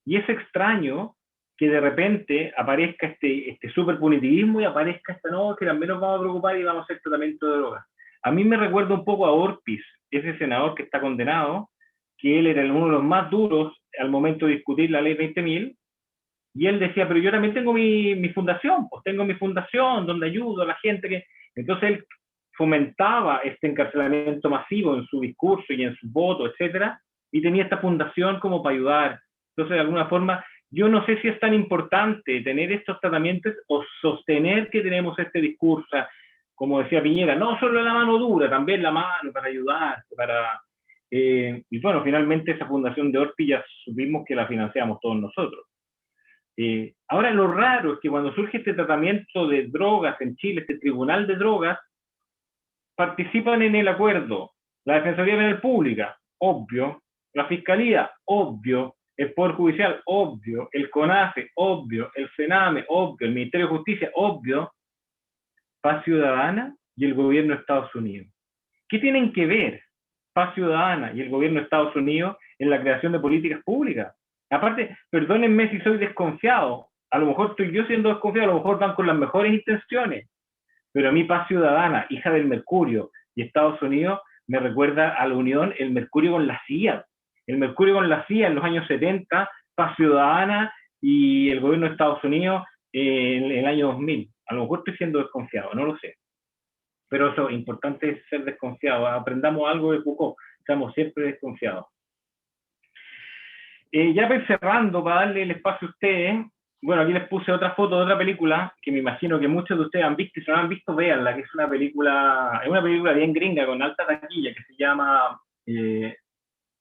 S2: Y es extraño que de repente aparezca este súper punitivismo y aparezca esta no, que también nos vamos a preocupar y vamos a hacer tratamiento de drogas. A mí me recuerda un poco a Orpiz, ese senador que está condenado, que él era uno de los más duros al momento de discutir la ley 20.000, y él decía, pero yo también tengo mi fundación, pues tengo mi fundación donde ayudo a la gente que... Entonces él fomentaba este encarcelamiento masivo en su discurso y en sus votos, etcétera, y tenía esta fundación como para ayudar. Entonces, de alguna forma, yo no sé si es tan importante tener estos tratamientos o sostener que tenemos este discurso, o sea, como decía Piñera, no solo la mano dura, también la mano para ayudar, y bueno, finalmente esa fundación de Orpi ya supimos que la financiamos todos nosotros. Ahora, lo raro es que cuando surge este tratamiento de drogas en Chile, este tribunal de drogas, participan en el acuerdo la Defensoría Penal Pública, obvio, la Fiscalía, obvio, el Poder Judicial, obvio, el CONAFE, obvio, el CENAME, obvio, el Ministerio de Justicia, obvio, Paz Ciudadana y el gobierno de Estados Unidos. ¿Qué tienen que ver Paz Ciudadana y el gobierno de Estados Unidos en la creación de políticas públicas? Aparte, perdónenme si soy desconfiado, a lo mejor estoy yo siendo desconfiado, a lo mejor van con las mejores intenciones, pero a mí Paz Ciudadana, hija del Mercurio y Estados Unidos, me recuerda a la unión el Mercurio con la CIA. El Mercurio con la CIA en los años 70, Paz Ciudadana y el gobierno de Estados Unidos en el año 2000. A lo mejor estoy siendo desconfiado, no lo sé. Pero eso, importante es ser desconfiado. Aprendamos algo de Foucault, estamos siempre desconfiados. Ya cerrando, para darle el espacio a ustedes, bueno, aquí les puse otra foto de otra película que me imagino que muchos de ustedes han visto y si no la han visto, véanla, que es una película bien gringa con alta taquilla que se llama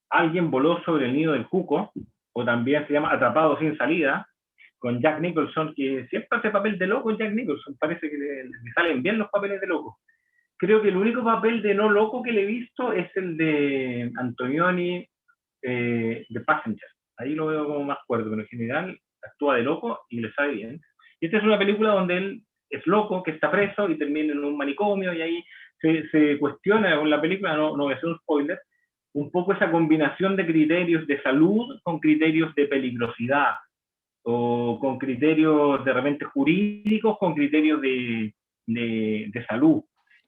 S2: Alguien voló sobre el nido del cuco, o también se llama Atrapado sin salida, con Jack Nicholson, que siempre hace papel de loco. Jack Nicholson, parece que le salen bien los papeles de loco. Creo que el único papel de no loco que le he visto es el de Antonioni de Passenger. Ahí lo veo como más cuerdo, pero en general actúa de loco y le sale bien. Y esta es una película donde él es loco, que está preso y termina en un manicomio, y ahí se cuestiona con la película, no voy a hacer un spoiler, un poco esa combinación de criterios de salud con criterios de peligrosidad, o con criterios de repente jurídicos, con criterios de salud.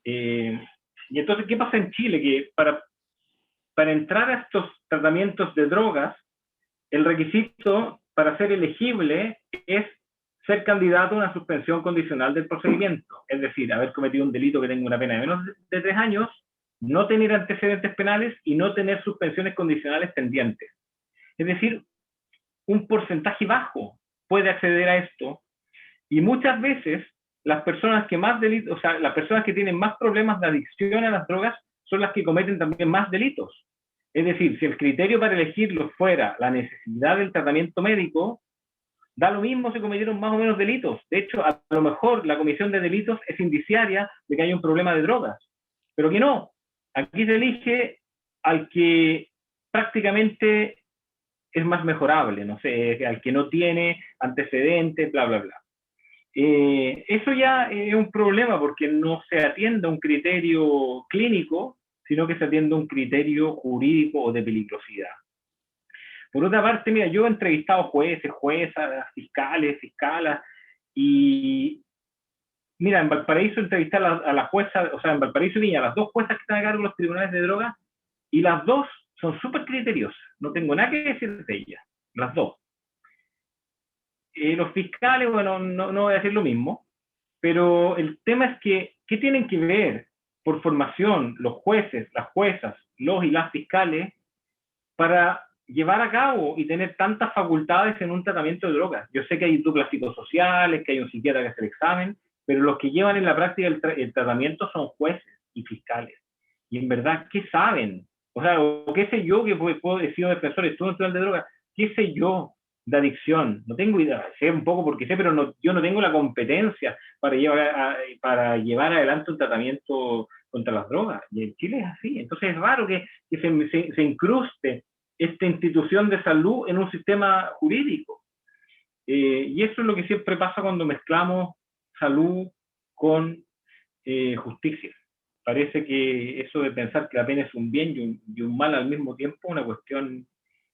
S2: Y entonces, ¿qué pasa en Chile? Que para entrar a estos tratamientos de drogas, el requisito para ser elegible es ser candidato a una suspensión condicional del procedimiento, es decir, haber cometido un delito que tenga una pena de menos de 3 años, no tener antecedentes penales y no tener suspensiones condicionales pendientes. Es decir, un porcentaje bajo puede acceder a esto, y muchas veces las personas que más delitos, o sea, las personas que tienen más problemas de adicción a las drogas son las que cometen también más delitos. Es decir, si el criterio para elegirlos fuera la necesidad del tratamiento médico, da lo mismo si cometieron más o menos delitos. De hecho, a lo mejor la comisión de delitos es indiciaria de que hay un problema de drogas, pero que no. Aquí se elige al que prácticamente es más mejorable, no sé, al que no tiene antecedentes, bla, bla, bla. Eso ya es un problema porque no se atiende a un criterio clínico, sino que se atiende a un criterio jurídico o de peligrosidad. Por otra parte, mira, yo he entrevistado jueces, juezas, fiscales, fiscalas, y mira, en Valparaíso entrevisté a la jueza, o sea, en Valparaíso y Viña, las dos juezas que están a cargo de los tribunales de drogas, y las dos son súper criteriosas, no tengo nada que decir de ellas, las dos. Los fiscales, bueno, no voy a decir lo mismo, pero el tema es que, ¿qué tienen que ver por formación los jueces, las juezas, los y las fiscales para llevar a cabo y tener tantas facultades en un tratamiento de drogas? Yo sé que hay duplas psicosociales, que hay un psiquiatra que hace el examen, pero los que llevan en la práctica el tratamiento son jueces y fiscales. Y en verdad, ¿qué saben? O sea, o qué sé yo que puedo decir un defensor, estudio nacional de drogas, qué sé yo de adicción, no tengo idea, sé un poco porque sé, pero no, yo no tengo la competencia para llevar adelante un tratamiento contra las drogas. Y en Chile es así. Entonces es raro que se incruste esta institución de salud en un sistema jurídico. Y eso es lo que siempre pasa cuando mezclamos salud con justicia. Parece que eso de pensar que la pena es un bien y un mal al mismo tiempo es una cuestión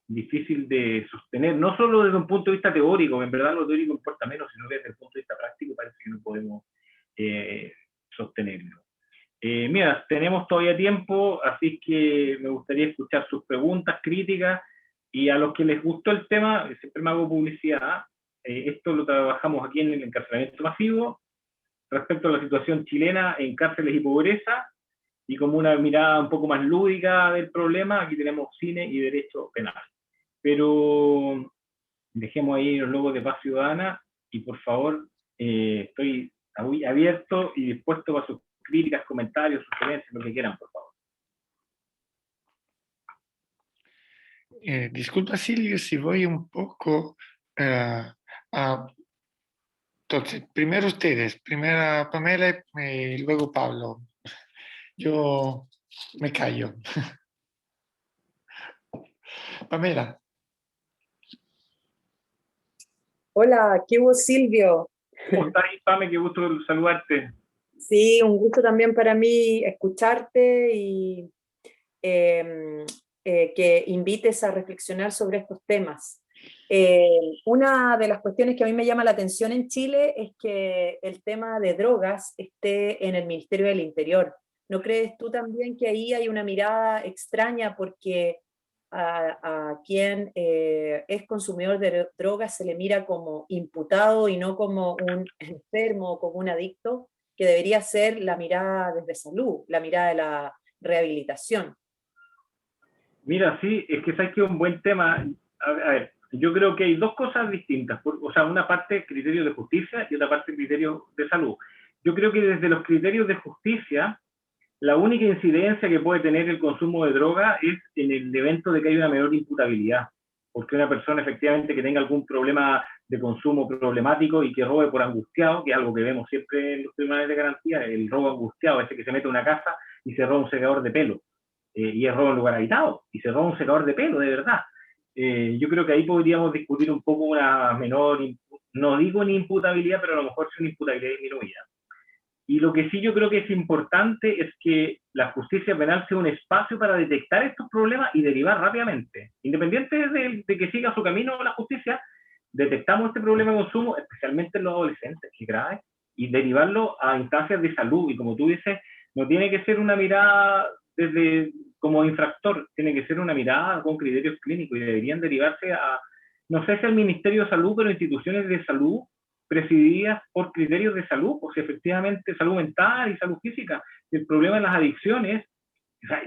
S2: difícil de sostener, no solo desde un punto de vista teórico, en verdad lo teórico importa menos, sino que desde el punto de vista práctico parece que no podemos sostenerlo. Mira, tenemos todavía tiempo, así que me gustaría escuchar sus preguntas, críticas, y a los que les gustó el tema, siempre me hago publicidad, esto lo trabajamos aquí en el encarcelamiento masivo, respecto a la situación chilena en cárceles y pobreza, y como una mirada un poco más lúdica del problema, aquí tenemos cine y derecho penal. Pero dejemos ahí los logos de Paz Ciudadana, y por favor, estoy abierto y dispuesto a sus críticas, comentarios, sugerencias, lo que quieran, por favor.
S1: Disculpa Silvio si voy un poco entonces, primero ustedes, primera Pamela y luego Pablo. Yo me callo. Pamela.
S3: Hola, ¿qué hubo, Silvio?
S2: ¿Cómo estás, Pame? Qué gusto saludarte.
S3: Sí, un gusto también para mí escucharte y que invites a reflexionar sobre estos temas. Una de las cuestiones que a mí me llama la atención en Chile es que el tema de drogas esté en el Ministerio del Interior. ¿No crees tú también que ahí hay una mirada extraña porque a quien es consumidor de drogas se le mira como imputado y no como un enfermo o como un adicto, que debería ser la mirada desde salud, la mirada de la rehabilitación?
S2: Mira, sí, es que sabes que es un buen tema. A ver, yo creo que hay dos cosas distintas. O sea, una parte criterios de justicia y otra parte criterios de salud. Yo creo que desde los criterios de justicia, la única incidencia que puede tener el consumo de droga es en el evento de que hay una menor imputabilidad. Porque una persona efectivamente que tenga algún problema de consumo problemático y que robe por angustiado, que es algo que vemos siempre en los tribunales de garantía, el robo angustiado, ese que se mete a una casa y se roba un secador de pelo. Y es robo en lugar habitado, y se roba un secador de pelo, de verdad. Yo creo que ahí podríamos discutir un poco una menor, no digo ni imputabilidad, pero a lo mejor sí una imputabilidad disminuida. Y lo que sí yo creo que es importante es que la justicia penal sea un espacio para detectar estos problemas y derivar rápidamente. Independiente de que siga su camino la justicia, detectamos este problema de consumo, especialmente en los adolescentes, que grave, y derivarlo a instancias de salud. Y como tú dices, no tiene que ser una mirada desde como infractor, tiene que ser una mirada con criterios clínicos y deberían derivarse a, no sé si al Ministerio de Salud, pero instituciones de salud presididas por criterios de salud, pues efectivamente salud mental y salud física. El problema de las adicciones,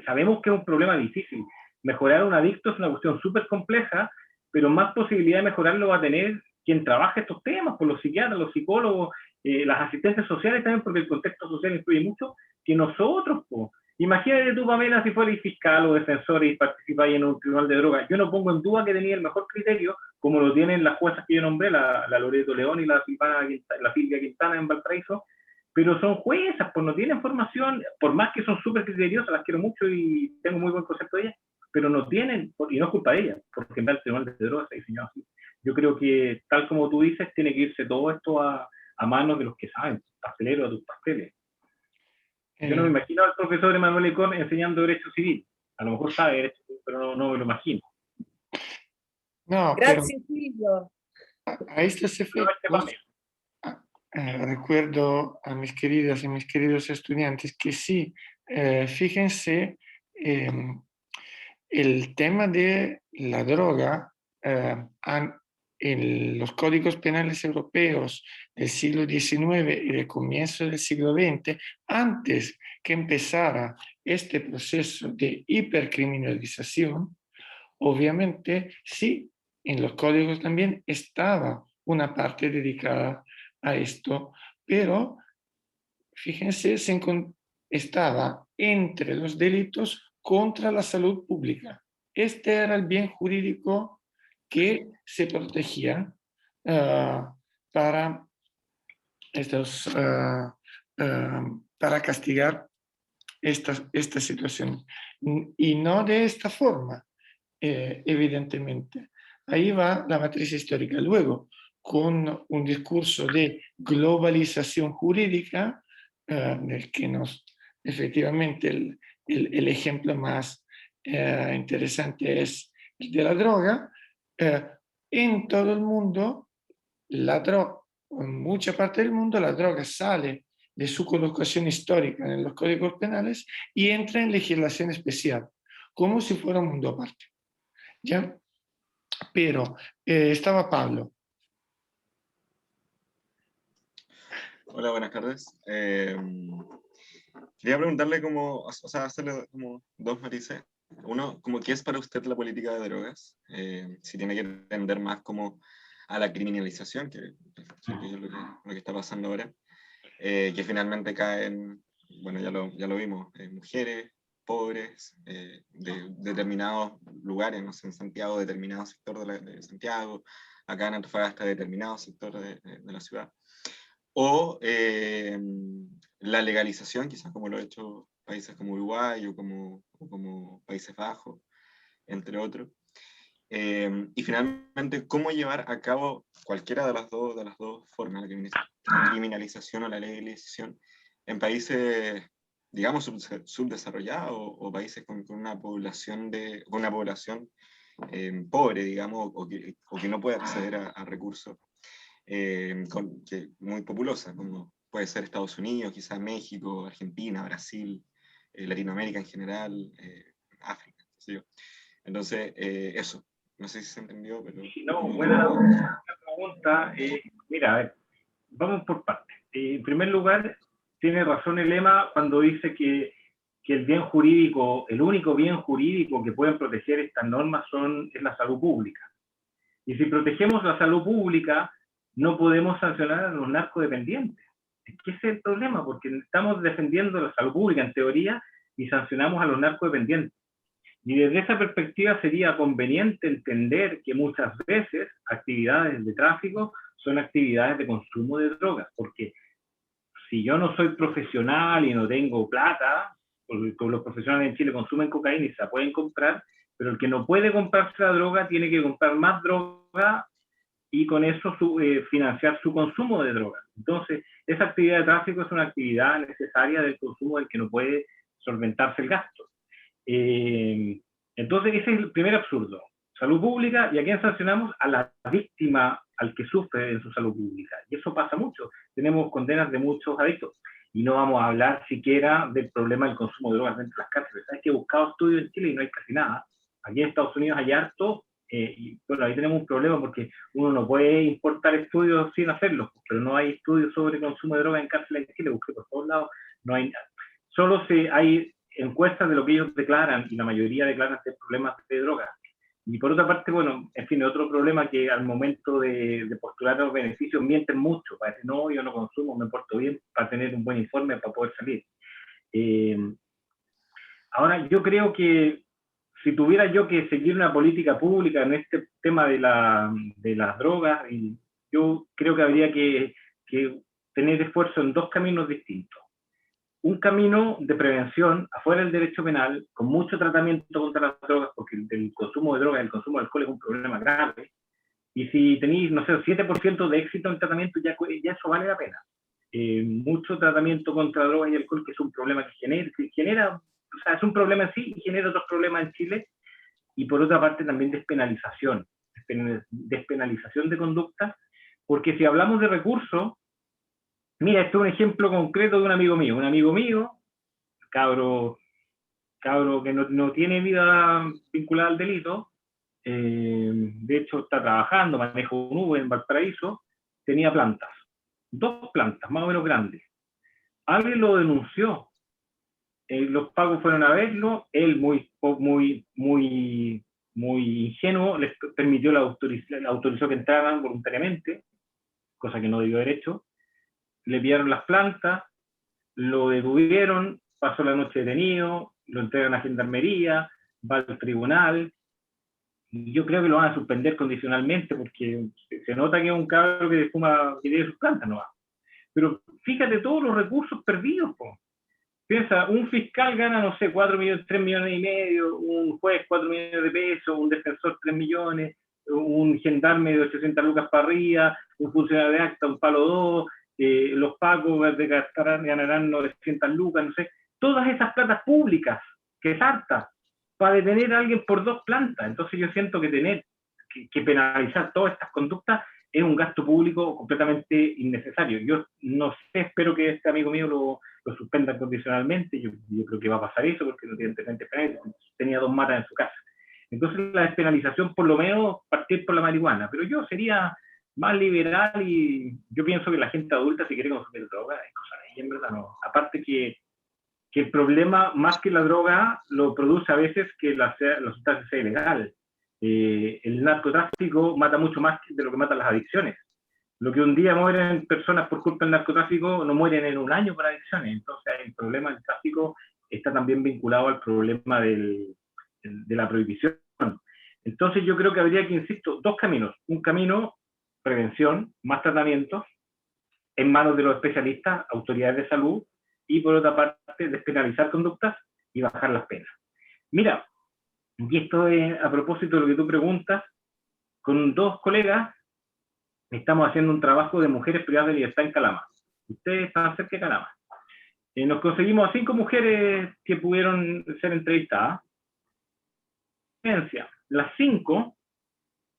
S2: sabemos que es un problema difícil. Mejorar a un adicto es una cuestión súper compleja, pero más posibilidad de mejorarlo va a tener quien trabaja estos temas, por los psiquiatras, los psicólogos, las asistentes sociales también, porque el contexto social influye mucho, que nosotros, pues. Imagínate tú, Pamela, si fueras fiscal o defensor y participáis en un tribunal de drogas. Yo no pongo en duda que tenía el mejor criterio, como lo tienen las juezas que yo nombré, la Loreto León y la Silvia Quintana en Valparaíso, pero son juezas, pues no tienen formación, por más que son súper criteriosas, las quiero mucho y tengo muy buen concepto de ellas, pero no tienen, y no es culpa de ellas, porque en el Tribunal de Drogas se diseñó así. Yo creo que, tal como tú dices, tiene que irse todo esto a manos de los que saben, pasteleros de tus pasteles. Yo no me imagino al profesor Emanuel Econ enseñando Derecho Civil. A lo mejor sabe Derecho Civil, pero no me lo imagino.
S1: No, pero
S3: Grazie Silvio.
S1: a estos efectos, recuerdo a mis queridas y mis queridos estudiantes que sí, fíjense, el tema de la droga en los códigos penales europeos del siglo XIX y del comienzo del siglo XX, antes que empezara este proceso de hipercriminalización, obviamente sí, en los códigos también estaba una parte dedicada a esto, pero fíjense, estaba entre los delitos contra la salud pública. Este era el bien jurídico que se protegía para para castigar estas situaciones. Y no de esta forma, evidentemente. Ahí va la matriz histórica. Luego, con un discurso de globalización jurídica, en el que efectivamente el ejemplo más interesante es el de la droga, en todo el mundo, en mucha parte del mundo, la droga sale de su colocación histórica en los códigos penales y entra en legislación especial, como si fuera un mundo aparte. ¿Ya? Pero estaba Pablo.
S4: Hola, buenas tardes. Quería preguntarle hacerle como dos matices. Uno, como qué es para usted la política de drogas, si tiene que tender más como a la criminalización, que es lo que está pasando ahora, que finalmente caen, bueno, ya lo vimos, mujeres, pobres, de determinados lugares, no sé, en Santiago, determinado sector de Santiago, acá en Antofagasta, determinado sector de la ciudad. O la legalización, quizás como lo han hecho países como Uruguay o como Países Bajos, entre otros. Y finalmente, ¿cómo llevar a cabo cualquiera de las dos formas, la criminalización o la legalización, en países, digamos, subdesarrollados o países con una población, pobre, digamos, o que no puede acceder a recursos muy populosa, como puede ser Estados Unidos, quizás México, Argentina, Brasil, Latinoamérica en general, África, qué sé yo. Entonces, eso. No sé si se entendió, pero...
S2: No, buena pregunta. Mira, a ver, vamos por partes. En primer lugar, tiene razón el lema cuando dice que el bien jurídico, el único bien jurídico que pueden proteger estas normas es la salud pública. Y si protegemos la salud pública, no podemos sancionar a los narcodependientes. Es que ese es el problema, porque estamos defendiendo la salud pública en teoría y sancionamos a los narcodependientes. Y desde esa perspectiva sería conveniente entender que muchas veces actividades de tráfico son actividades de consumo de drogas, porque si yo no soy profesional y no tengo plata, porque los profesionales en Chile consumen cocaína y se la pueden comprar, pero el que no puede comprarse la droga tiene que comprar más droga y con eso financiar su consumo de drogas. Entonces, esa actividad de tráfico es una actividad necesaria del consumo del que no puede solventarse el gasto. Entonces, ese es el primer absurdo. Salud pública, ¿y a quién sancionamos? A la víctima, al que sufre en su salud pública. Y eso pasa mucho. Tenemos condenas de muchos adictos. Y no vamos a hablar siquiera del problema del consumo de drogas dentro de las cárceles. Sabes que he buscado estudios en Chile y no hay casi nada. Aquí en Estados Unidos hay harto, y bueno, ahí tenemos un problema porque uno no puede importar estudios sin hacerlos, pero no hay estudios sobre consumo de drogas en cárceles en Chile, busqué por todos lados, no hay nada. Solo hay encuestas de lo que ellos declaran, y la mayoría declaran ser problemas de drogas. Y por otra parte, bueno, en fin, otro problema que al momento de postular los beneficios mienten mucho, para decir, no, yo no consumo, me porto bien, para tener un buen informe, para poder salir. Ahora, yo creo que si tuviera yo que seguir una política pública en este tema de las drogas, yo creo que habría que tener esfuerzo en dos caminos distintos. Un camino de prevención afuera del derecho penal, con mucho tratamiento contra las drogas, porque el consumo de drogas, el consumo de alcohol es un problema grave, y si tenéis, no sé, 7% de éxito en el tratamiento, ya eso vale la pena. Mucho tratamiento contra drogas y alcohol, que es un problema que genera, o sea, es un problema en sí y genera otros problemas en Chile, y por otra parte también despenalización de conductas, porque si hablamos de recursos, mira, este es un ejemplo concreto de un amigo mío, cabro que no tiene vida vinculada al delito, de hecho está trabajando, maneja un Uber en Valparaíso, tenía plantas, 2 plantas más o menos grandes. Alguien lo denunció, los pagos fueron a verlo, él muy ingenuo, les permitió, autorizó que entraran voluntariamente, cosa que no debió haber hecho, le pillaron las plantas, lo detuvieron, pasó la noche detenido, lo entregan a Gendarmería, va al tribunal, y yo creo que lo van a suspender condicionalmente porque se nota que es un cabro que fuma, que tiene sus plantas, no va. Pero fíjate todos los recursos perdidos, po. Piensa, un fiscal gana, no sé, 4 millones, 3 millones y medio, un juez 4 millones de pesos, un defensor 3 millones, un gendarme de 800 lucas para arriba, un funcionario de acta, un palo 2, los pagos ganarán 900 lucas, no sé. Todas esas platas públicas, que es harta, para detener a alguien por 2 plantas. Entonces yo siento que tener que penalizar todas estas conductas es un gasto público completamente innecesario. Yo no sé, espero que este amigo mío lo suspenda condicionalmente, yo creo que va a pasar eso, porque no tiene antecedentes penales, tenía 2 matas en su casa. Entonces la despenalización, por lo menos, partir por la marihuana, pero yo sería más liberal y yo pienso que la gente adulta, si quiere consumir droga, es cosa de ella, en verdad no. Aparte que el problema, más que la droga, lo produce a veces que la sustancia sea ilegal. El narcotráfico mata mucho más de lo que matan las adicciones. Lo que un día mueren personas por culpa del narcotráfico, no mueren en un año por adicciones. Entonces el problema del tráfico está también vinculado al problema de la prohibición. Entonces yo creo que habría que, insisto, 2 caminos. Un camino, prevención, más tratamientos, en manos de los especialistas, autoridades de salud, y por otra parte, despenalizar conductas y bajar las penas. Mira, y esto es a propósito de lo que tú preguntas, con 2 colegas estamos haciendo un trabajo de mujeres privadas de libertad en Calama. Ustedes están cerca de Calama. Nos conseguimos a 5 mujeres que pudieron ser entrevistadas. Las 5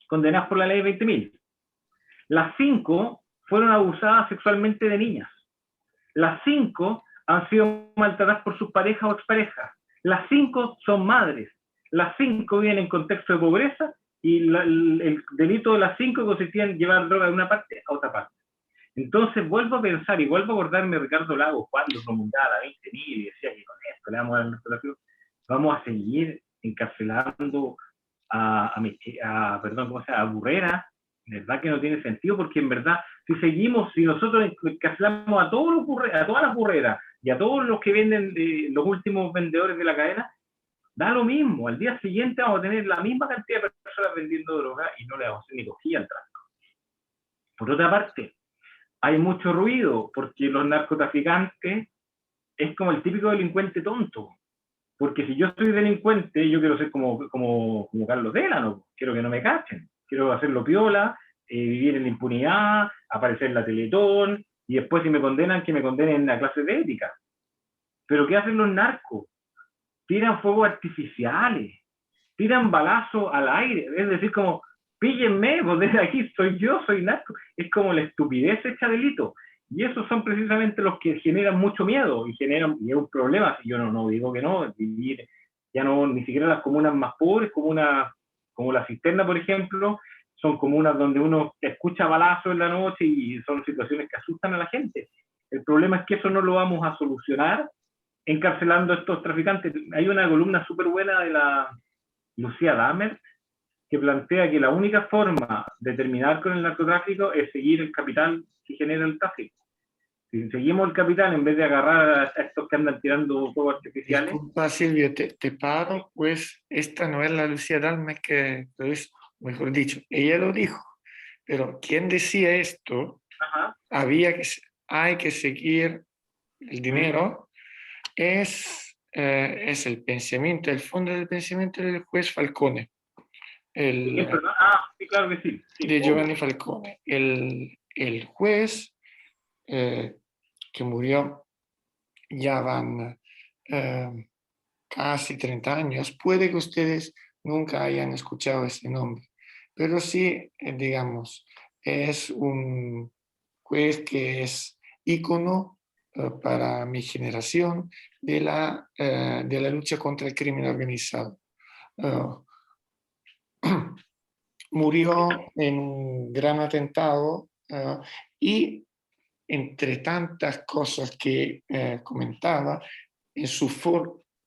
S2: condenadas por la ley 20.000. Las 5 fueron abusadas sexualmente de niñas. Las 5 han sido maltratadas por sus parejas o exparejas. Las 5 son madres. Las 5 viven en contexto de pobreza y el delito de las 5 consistía en llevar droga de una parte a otra parte. Entonces vuelvo a pensar y vuelvo a acordarme de Ricardo Lagos cuando promulgaba la 20.000 y decía que con esto le vamos a dar nuestro desafío. Vamos a seguir encarcelando a Burrera. De verdad que no tiene sentido, porque en verdad, si nosotros encarcelamos a todas las burreras y a todos los que venden, los últimos vendedores de la cadena, da lo mismo. Al día siguiente vamos a tener la misma cantidad de personas vendiendo droga y no le vamos a hacer ni cogida al tráfico. Por otra parte, hay mucho ruido, porque los narcotraficantes es como el típico delincuente tonto. Porque si yo soy delincuente, yo quiero ser como Carlos Delano, quiero que no me cachen, quiero hacerlo piola, vivir en la impunidad, aparecer en la Teletón, y después si me condenan, que me condenen a clases de ética. Pero ¿qué hacen los narcos? Tiran fuegos artificiales, tiran balazos al aire, es decir, como, píllenme, pues desde aquí soy narco. Es como la estupidez hecha delito. Y esos son precisamente los que generan mucho miedo y es un problema. Si yo no digo que no, vivir ya no, ni siquiera las comunas más pobres, como la Cisterna, por ejemplo, son comunas donde uno escucha balazos en la noche y son situaciones que asustan a la gente. El problema es que eso no lo vamos a solucionar encarcelando a estos traficantes. Hay una columna súper buena de la Lucía Dahmer que plantea que la única forma de terminar con el narcotráfico es seguir el capital que genera el tráfico. Si seguimos el capital en vez de agarrar a estos que andan tirando fuegos artificiales...
S1: Disculpa Silvio, te paro, pues esta no es la Lucía Dahmer que lo hizo, mejor dicho, ella lo dijo, pero quien decía esto,
S2: Ajá.
S1: había que hay que seguir el dinero, es el pensamiento, el fondo del pensamiento del juez Falcone,
S2: Perdón. Ah, sí, claro que sí. Sí,
S1: de
S2: obvio.
S1: Giovanni Falcone. El juez que murió, ya van casi 30 años, puede que ustedes nunca hayan escuchado ese nombre, pero sí, digamos, es un juez que es ícono para mi generación de la lucha contra el crimen organizado. Murió en un gran atentado y entre tantas cosas que comentaba, en su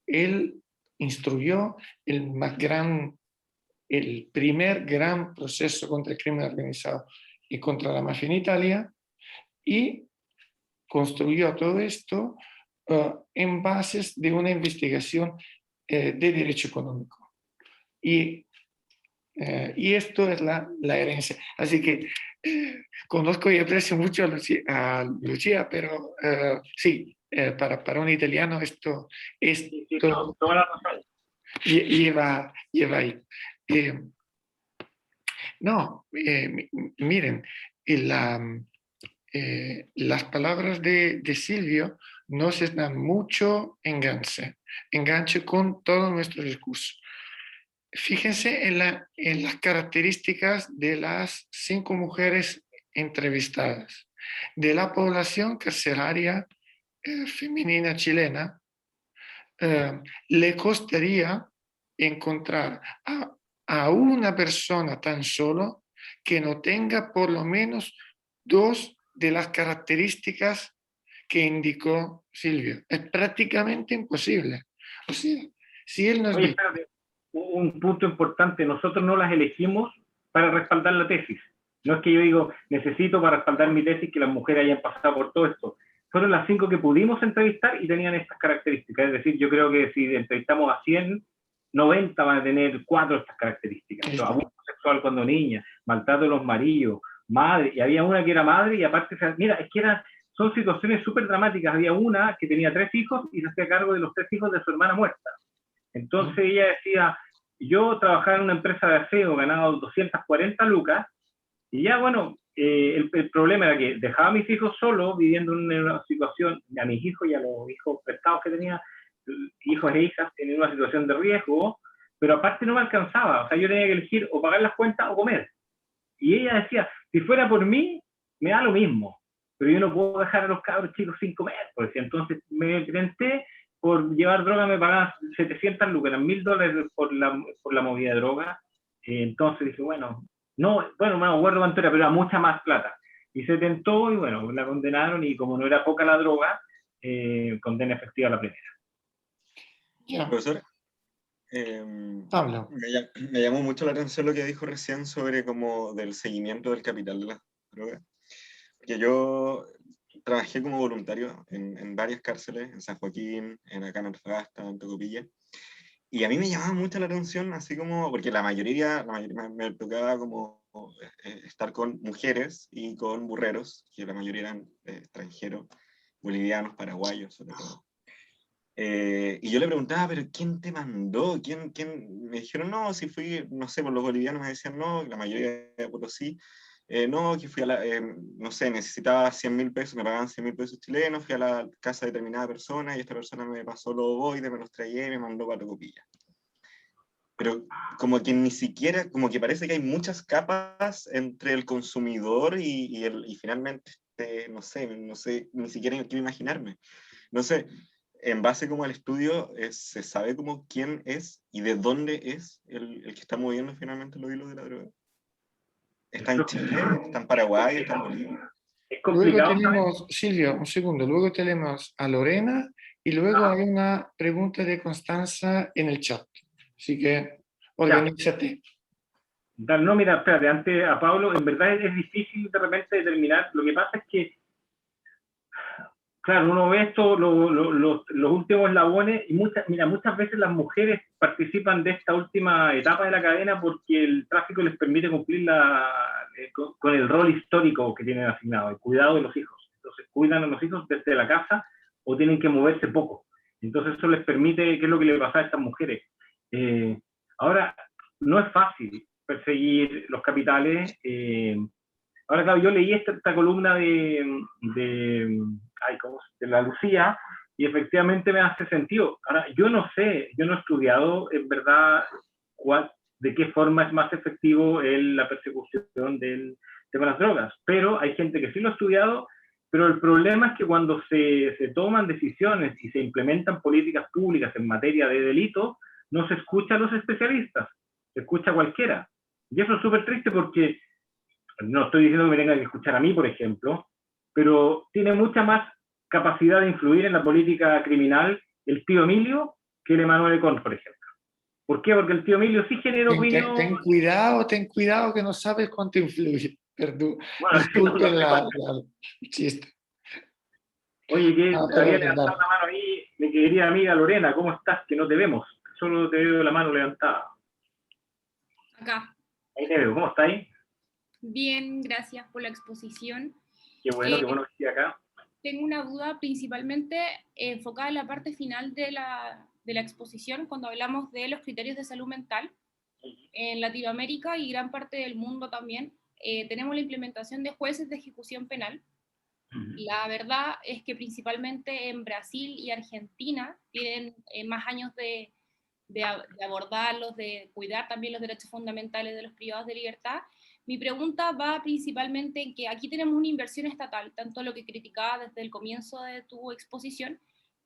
S1: él instruyó el primer gran proceso contra el crimen organizado y contra la mafia en Italia, y construyó todo esto en bases de una investigación de derecho económico. Y esto es la herencia. Así que conozco y aprecio mucho a Lucia, pero sí, para un italiano esto
S2: Sí, no, toda la razón.
S1: lleva ahí. No, miren, las palabras de Silvio nos dan mucho enganche con todo nuestro discurso. Fíjense en las características de las 5 mujeres entrevistadas. De la población carcelaria femenina chilena, le costaría encontrar a una persona tan solo que no tenga por lo menos 2 de las características que indicó Silvio. Es prácticamente imposible. O sea, si él nos
S2: Oye,
S1: dice...
S2: espérate, un punto importante, nosotros no las elegimos para respaldar la tesis. No es que yo digo, necesito para respaldar mi tesis que las mujeres hayan pasado por todo esto. Fueron las 5 que pudimos entrevistar y tenían estas características. Es decir, yo creo que si entrevistamos a 100, 90 van a tener 4 de estas características. Abuso sexual cuando niña, maltrato de los maridos, madre, y había una que era madre y aparte, mira, es que son situaciones súper dramáticas. Había una que tenía 3 hijos y se hacía cargo de los 3 hijos de su hermana muerta. Entonces ella decía, yo trabajaba en una empresa de aseo, ganaba 240 lucas, y ya bueno, el problema era que dejaba a mis hijos solos, viviendo en una situación, a mis hijos y a los hijos prestados que tenía, hijos e hijas, en una situación de riesgo, pero aparte no me alcanzaba, o sea, yo tenía que elegir o pagar las cuentas o comer. Y ella decía, si fuera por mí, me da lo mismo, pero yo no puedo dejar a los cabros chicos sin comer, por decía. Entonces me tenté, por llevar droga me pagaban 700 lucas, eran $1000 por la movida de droga. Entonces dije, bueno, no me acuerdo cuánto era, pero era mucha más plata. Y se tentó y bueno, la condenaron y como no era poca la droga, condena efectiva la primera.
S1: Ya,
S4: Profesor,
S1: habla.
S4: me llamó mucho la atención lo que dijo recién sobre como del seguimiento del capital de las drogas. Porque yo trabajé como voluntario en varias cárceles, en San Joaquín, acá en Antofagasta, en Tocopilla. Y a mí me llamaba mucho la atención, así como, porque la mayoría me tocaba como estar con mujeres y con burreros, que la mayoría eran extranjeros, bolivianos, paraguayos, sobre todo. Y yo le preguntaba, pero ¿quién te mandó? ¿Quién? Me dijeron, no, si fui, no sé, por los bolivianos me decían no, la mayoría de Potosí. No, que fui a la, no sé, necesitaba 100.000 pesos, me pagaban 100.000 pesos chilenos, fui a la casa de determinada persona y esta persona me pasó los ovoides, me los traía y me mandó para Tocopilla. Pero como que ni siquiera, como que parece que hay muchas capas entre el consumidor y finalmente, no sé, ni siquiera quiero imaginarme. No sé, en base como al estudio, se sabe como quién es y de dónde es el que está moviendo finalmente los hilos de la droga. ¿Está en Chile? ¿Está en Paraguay? ¿Está en Bolivia?
S2: Es
S1: Luego
S2: complicado.
S1: tenemos, Silvia, un segundo, luego tenemos a Lorena y luego hay una pregunta de Constanza en el chat. Así que organízate.
S2: No, mira, espérate, antes a Pablo, en verdad es difícil de repente determinar. Lo que pasa es que, claro, uno ve esto, los últimos eslabones, y muchas veces las mujeres participan de esta última etapa de la cadena porque el tráfico les permite cumplir con el rol histórico que tienen asignado, el cuidado de los hijos. entonces cuidan a los hijos desde la casa o tienen que moverse poco. Entonces eso les permite, ¿qué es lo que le pasa a estas mujeres? Ahora, no es fácil perseguir los capitales. Ahora, claro, yo leí esta columna de la Lucía, y efectivamente me hace sentido. Ahora, yo no sé, yo no he estudiado en verdad de qué forma es más efectivo la persecución del tema de las drogas, pero hay gente que sí lo ha estudiado, pero el problema es que cuando se toman decisiones y se implementan políticas públicas en materia de delito, no se escucha a los especialistas, se escucha a cualquiera. Y eso es súper triste porque, no estoy diciendo que me tengan que escuchar a mí, por ejemplo, pero tiene mucha más capacidad de influir en la política criminal el tío Emilio que el Emmanuel Econ, por ejemplo. ¿Por qué? Porque el tío Emilio sí genera opinión.
S1: Ten cuidado que no sabes cuánto influye. Perdón,
S2: Bueno,
S1: disculpen
S2: el
S1: chiste.
S2: Oye, que había
S1: perdón,
S2: levantado la mano ahí mi querida amiga Lorena, ¿cómo estás? Que no te vemos, solo te veo la mano levantada.
S5: Acá.
S2: Ahí te veo, ¿cómo estás ahí?
S5: Bien, gracias por la exposición.
S2: Qué bueno que estés acá.
S5: Tengo una duda principalmente enfocada en la parte final de la exposición, cuando hablamos de los criterios de salud mental. En Latinoamérica y gran parte del mundo también, tenemos la implementación de jueces de ejecución penal. La verdad es que principalmente en Brasil y Argentina tienen más años de abordarlos, de cuidar también los derechos fundamentales de los privados de libertad. Mi pregunta va principalmente en que aquí tenemos una inversión estatal, tanto lo que criticaba desde el comienzo de tu exposición,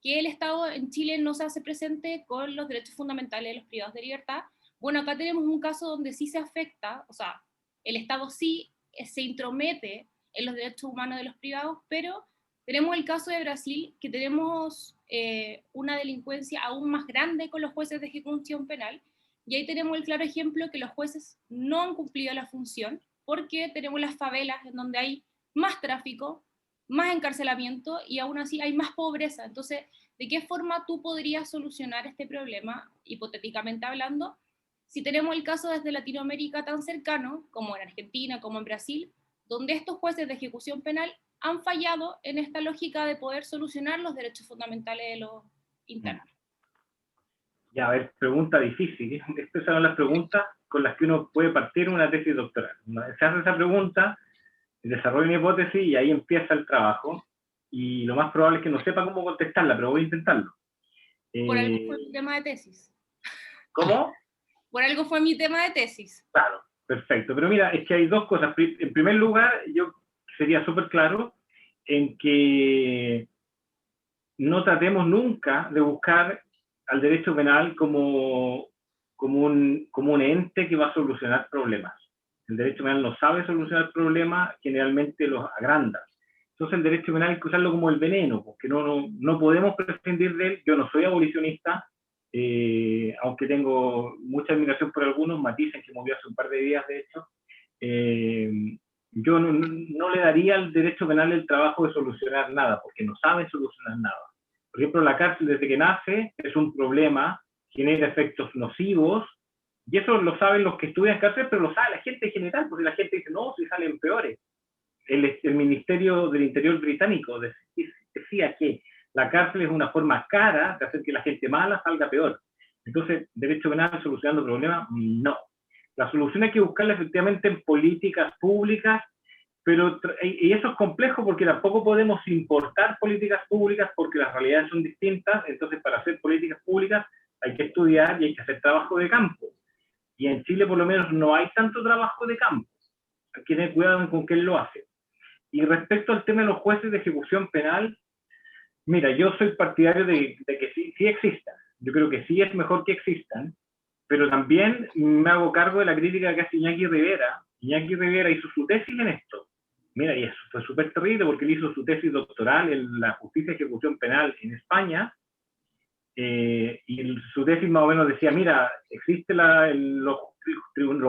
S5: que el Estado en Chile no se hace presente con los derechos fundamentales de los privados de libertad. Bueno, acá tenemos un caso donde sí se afecta, o sea, el Estado sí se intromete en los derechos humanos de los privados, pero tenemos el caso de Brasil, que tenemos una delincuencia aún más grande con los jueces de ejecución penal, y ahí tenemos el claro ejemplo que los jueces no han cumplido la función, porque tenemos las favelas en donde hay más tráfico, más encarcelamiento, y aún así hay más pobreza. Entonces, ¿de qué forma tú podrías solucionar este problema, hipotéticamente hablando, si tenemos el caso desde Latinoamérica tan cercano, como en Argentina, como en Brasil, donde estos jueces de ejecución penal han fallado en esta lógica de poder solucionar los derechos fundamentales de los internos?
S2: Ya, a ver, pregunta difícil. Estas son las preguntas con las que uno puede partir una tesis doctoral. Se hace esa pregunta, desarrolla una hipótesis y ahí empieza el trabajo. Y lo más probable es que no sepa cómo contestarla, pero voy a intentarlo.
S5: Por algo fue mi tema de tesis.
S2: ¿Cómo?
S5: Por algo fue mi tema de tesis.
S2: Claro, perfecto. Pero mira, es que hay dos cosas. En primer lugar, yo sería súper claro en que no tratemos nunca de buscar al derecho penal como un ente que va a solucionar problemas. El derecho penal no sabe solucionar problemas, generalmente los agranda. Entonces el derecho penal hay que usarlo como el veneno, porque no podemos prescindir de él. Yo no soy abolicionista, aunque tengo mucha admiración por algunos, matices que movió hace un par de días, de hecho. Yo no le daría al derecho penal el trabajo de solucionar nada, porque no sabe solucionar nada. Por ejemplo, la cárcel desde que nace es un problema, genera efectos nocivos, y eso lo saben los que estudian cárcel, pero lo sabe la gente en general, porque la gente dice, no, si salen peores. El Ministerio del Interior británico decía que la cárcel es una forma cara de hacer que la gente mala salga peor. Entonces, derecho penal solucionando problemas, no. La solución hay que buscarla efectivamente en políticas públicas, y eso es complejo porque tampoco podemos importar políticas públicas porque las realidades son distintas. Entonces, para hacer políticas públicas hay que estudiar y hay que hacer trabajo de campo. Y en Chile, por lo menos, no hay tanto trabajo de campo. Hay que tener cuidado con quién lo hace. Y respecto al tema de los jueces de ejecución penal, mira, yo soy partidario de que sí existan. Yo creo que sí es mejor que existan, pero también me hago cargo de la crítica que hace Iñaki Rivera. Iñaki Rivera hizo su tesis en esto. Mira, y eso fue súper terrible porque él hizo su tesis doctoral en la justicia de ejecución penal en España, y su tesis más o menos decía, mira, los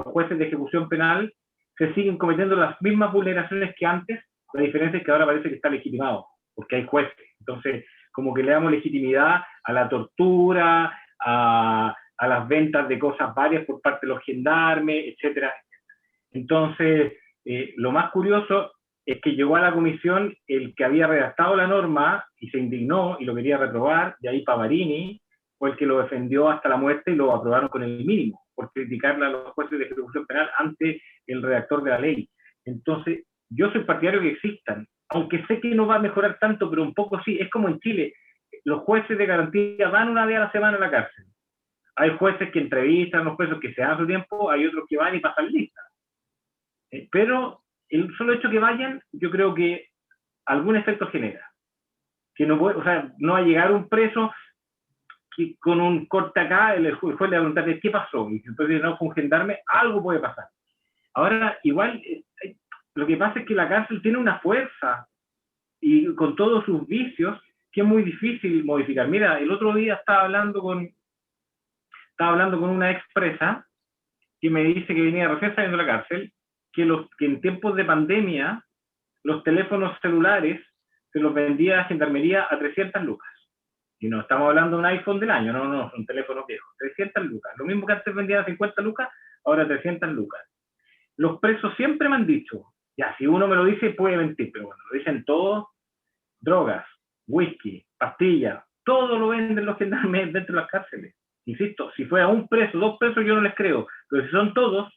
S2: jueces de ejecución penal se siguen cometiendo las mismas vulneraciones que antes, la diferencia es que ahora parece que está legitimado, porque hay jueces. Entonces, como que le damos legitimidad a la tortura, a las ventas de cosas varias por parte de los gendarmes, etcétera. Entonces, lo más curioso es que llegó a la comisión el que había redactado la norma y se indignó y lo quería reprobar, y ahí Pavarini fue el que lo defendió hasta la muerte y lo aprobaron con el mínimo, por criticarle a los jueces de ejecución penal ante el redactor de la ley. Entonces, yo soy partidario que existan, aunque sé que no va a mejorar tanto, pero un poco sí. Es como en Chile, los jueces de garantía van una vez a la semana a la cárcel. Hay jueces que entrevistan a los presos que se dan su tiempo, hay otros que van y pasan lista. Pero el solo hecho que vayan, yo creo que algún efecto genera. Que no puede, o sea, no va a llegar un preso que con un corte acá, el juez le va a preguntar qué pasó, y entonces no, fue un gendarme, algo puede pasar. Ahora, igual, lo que pasa es que la cárcel tiene una fuerza, y con todos sus vicios, que es muy difícil modificar. Mira, el otro día estaba hablando con una expresa que me dice que venía recién saliendo de la cárcel, que en tiempos de pandemia los teléfonos celulares se los vendía a Gendarmería a 300 lucas. Y no estamos hablando de un iPhone del año, no, son teléfonos viejos. 300 lucas. Lo mismo que antes vendían a 50 lucas, ahora 300 lucas. Los presos siempre me han dicho, ya, si uno me lo dice puede mentir, pero bueno, lo dicen todos: drogas, whisky, pastillas, todo lo venden los gendarmes dentro de las cárceles. Insisto, si fuera un preso, 2 presos, yo no les creo, pero si son todos,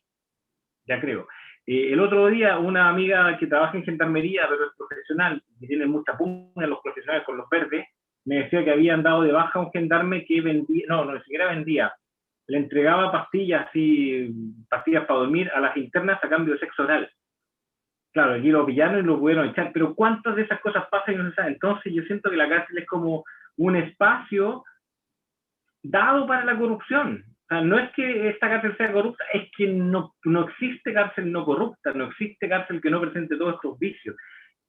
S2: ya creo. El otro día, una amiga que trabaja en gendarmería, pero es profesional, y tiene mucha pugna los profesionales con los verdes, me decía que habían dado de baja a un gendarme que vendía, no, ni siquiera vendía, le entregaba pastillas, así, pastillas para dormir a las internas a cambio de sexo oral. Claro, aquí lo pillaron y lo pudieron echar, pero ¿cuántas de esas cosas pasan y no se sabe? Entonces yo siento que la cárcel es como un espacio dado para la corrupción. O sea, no es que esta cárcel sea corrupta, es que no existe cárcel no corrupta, no existe cárcel que no presente todos estos vicios.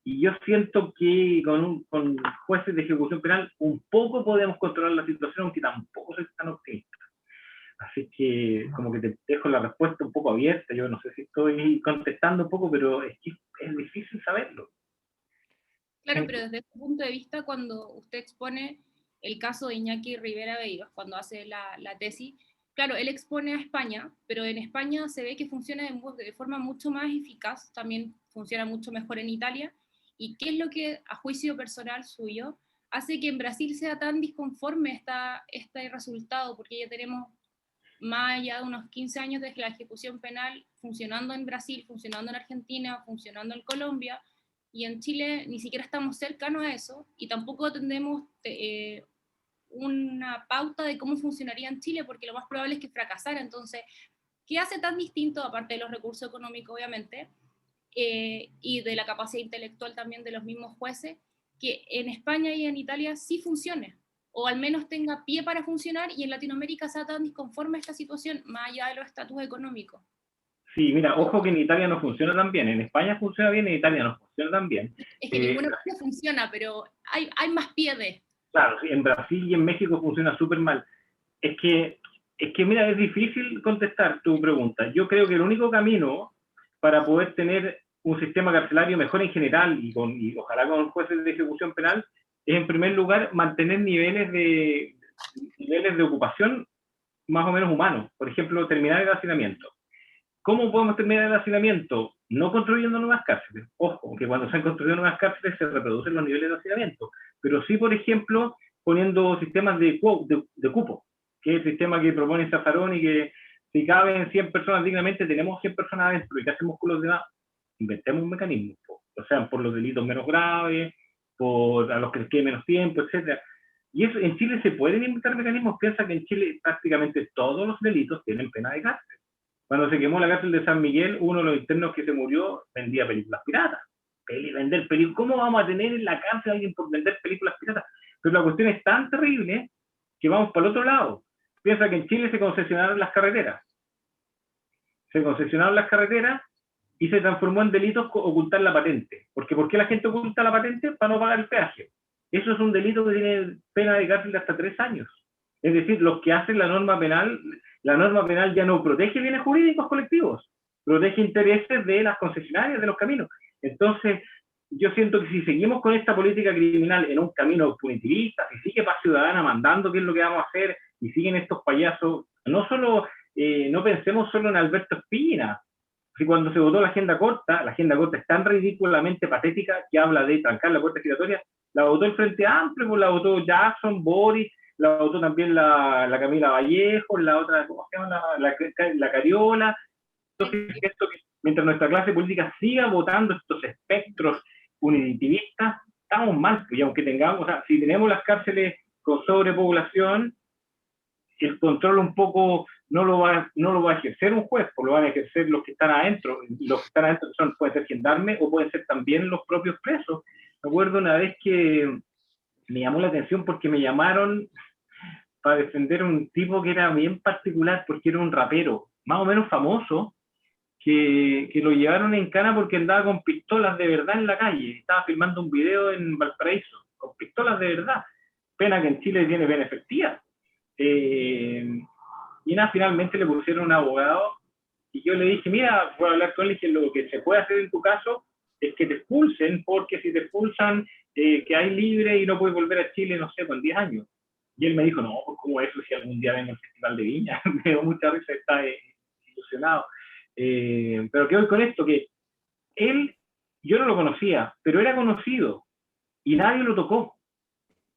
S2: Y yo siento que con jueces de ejecución penal un poco podemos controlar la situación, aunque tampoco soy tan optimista. Así que como que te dejo la respuesta un poco abierta. Yo no sé si estoy contestando un poco, pero es que es difícil saberlo.
S5: Claro, pero desde ese punto de vista, cuando usted expone el caso de Iñaki Rivera Beiro, cuando hace la tesis, claro, él expone a España, pero en España se ve que funciona de forma mucho más eficaz, también funciona mucho mejor en Italia. ¿Y qué es lo que, a juicio personal suyo, hace que en Brasil sea tan disconforme este resultado? Porque ya tenemos más allá de unos 15 años desde la ejecución penal funcionando en Brasil, funcionando en Argentina, funcionando en Colombia, y en Chile ni siquiera estamos cercanos a eso, y tampoco tenemos una pauta de cómo funcionaría en Chile, porque lo más probable es que fracasara. Entonces, ¿qué hace tan distinto, aparte de los recursos económicos, obviamente, y de la capacidad intelectual también de los mismos jueces, que en España y en Italia sí funcione, o al menos tenga pie para funcionar, y en Latinoamérica sea tan disconforme esta situación, más allá de los estatus económicos?
S2: Sí, mira, ojo que en Italia no funciona tan bien. En España funciona bien, en Italia no funciona tan bien.
S5: Es que ninguna parte funciona, pero hay más pie de...
S2: Claro, sí, en Brasil y en México funciona súper mal. Es que, mira, es difícil contestar tu pregunta. Yo creo que el único camino para poder tener un sistema carcelario mejor en general y ojalá con jueces de ejecución penal es, en primer lugar, mantener niveles de ocupación más o menos humanos. Por ejemplo, terminar el hacinamiento. ¿Cómo podemos terminar el hacinamiento? No construyendo nuevas cárceles. Ojo, que cuando se han construido nuevas cárceles se reproducen los niveles de hacinamiento. Pero sí, por ejemplo, poniendo sistemas de cupo, que es el sistema que propone Zaffaroni, que si caben 100 personas dignamente, tenemos 100 personas adentro. ¿Y qué hacemos con los demás? Inventemos un mecanismo. O sea, por los delitos menos graves, a los que les quede menos tiempo, etc. Y eso, en Chile se pueden inventar mecanismos. Piensa que en Chile prácticamente todos los delitos tienen pena de cárcel. Cuando se quemó la cárcel de San Miguel, uno de los internos que se murió vendía películas piratas. Vender películas. ¿Cómo vamos a tener en la cárcel a alguien por vender películas piratas? Pero la cuestión es tan terrible que vamos para el otro lado. Piensa que en Chile se concesionaron las carreteras. Se concesionaron las carreteras y se transformó en delitos ocultar la patente. Porque ¿por qué la gente oculta la patente? Para no pagar el peaje. Eso es un delito que tiene pena de cárcel de hasta 3 años. Es decir, los que hacen la norma penal ya no protege bienes jurídicos colectivos, protege intereses de las concesionarias de los caminos. Entonces, yo siento que si seguimos con esta política criminal en un camino punitivista, si sigue Paz Ciudadana mandando qué es lo que vamos a hacer, y siguen estos payasos, no pensemos solo en Alberto Espina, Si cuando se votó la agenda corta es tan ridículamente patética que habla de trancar la puerta giratoria, la votó el Frente Amplio, pues la votó Jackson, Boris, la votó también la Camila Vallejo, la otra, ¿cómo se llama? La Cariola. Entonces, esto que, mientras nuestra clase política siga votando estos espectros punitivistas, estamos mal, pues, y aunque tengamos, o sea, si tenemos las cárceles con sobrepoblación, el control un poco no lo va a ejercer un juez, pues lo van a ejercer los que están adentro. Los que están adentro pueden ser gendarmes o pueden ser también los propios presos. Me acuerdo una vez que me llamó la atención porque me llamaron para defender a un tipo que era bien particular, porque era un rapero, más o menos famoso, que lo llevaron en cana porque andaba con pistolas de verdad en la calle. Estaba filmando un video en Valparaíso, con pistolas de verdad. Pena que en Chile tiene pena efectiva. Y nada, finalmente le pusieron un abogado y yo le dije, mira, voy a hablar con él y dije, lo que se puede hacer en tu caso es que te expulsen, porque si te expulsan, que hay libre y no puedes volver a Chile, no sé, con 10 años. Y él me dijo, no, pues ¿cómo eso si algún día vengo al Festival de Viña? Me dio mucha risa, está ilusionado. Pero ¿qué voy con esto? Que él, yo no lo conocía, pero era conocido y nadie lo tocó.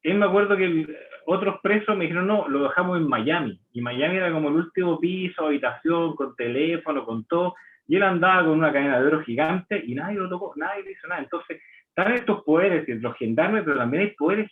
S2: Él, me acuerdo que otros presos me dijeron, no, lo dejamos en Miami. Y Miami era como el último piso, habitación, con teléfono, con todo. Y él andaba con una cadena de oro gigante y nadie lo tocó, nadie le hizo nada. Entonces, están estos poderes, los gendarmes, pero también hay poderes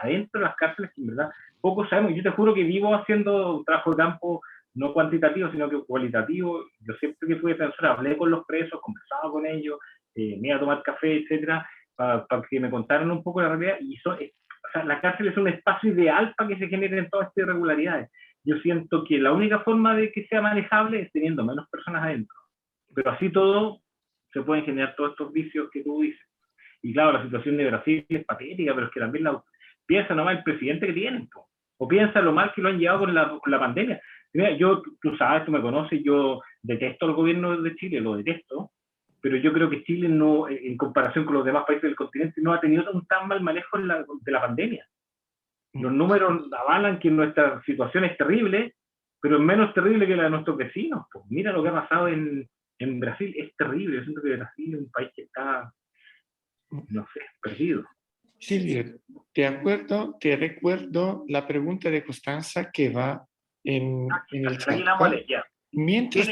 S2: adentro de las cárceles que en verdad poco sabemos. Yo te juro que vivo haciendo un trabajo de campo no cuantitativo, sino que cualitativo. Yo siempre que fui defensor hablé con los presos, conversaba con ellos, me iba a tomar café, etcétera, para que me contaran un poco la realidad. Y eso es, o sea, la cárcel es un espacio ideal para que se generen todas estas irregularidades. Yo siento que la única forma de que sea manejable es teniendo menos personas adentro. Pero así todo, se pueden generar todos estos vicios que tú dices. Y claro, la situación de Brasil es patética, pero es que también piensa nomás el presidente que tienen, po. O piensa lo mal que lo han llevado con la pandemia. Mira, tú sabes, tú me conoces, yo detesto al gobierno de Chile, lo detesto, pero yo creo que Chile no, en comparación con los demás países del continente, no ha tenido un tan mal manejo de la pandemia. Los números avalan que nuestra situación es terrible, pero es menos terrible que la de nuestros vecinos. Pues mira lo que ha pasado en Brasil, es terrible. Yo siento que Brasil es un país que está, no sé, perdido.
S1: Silvio, te recuerdo la pregunta de Constanza que va en el chat. Mientras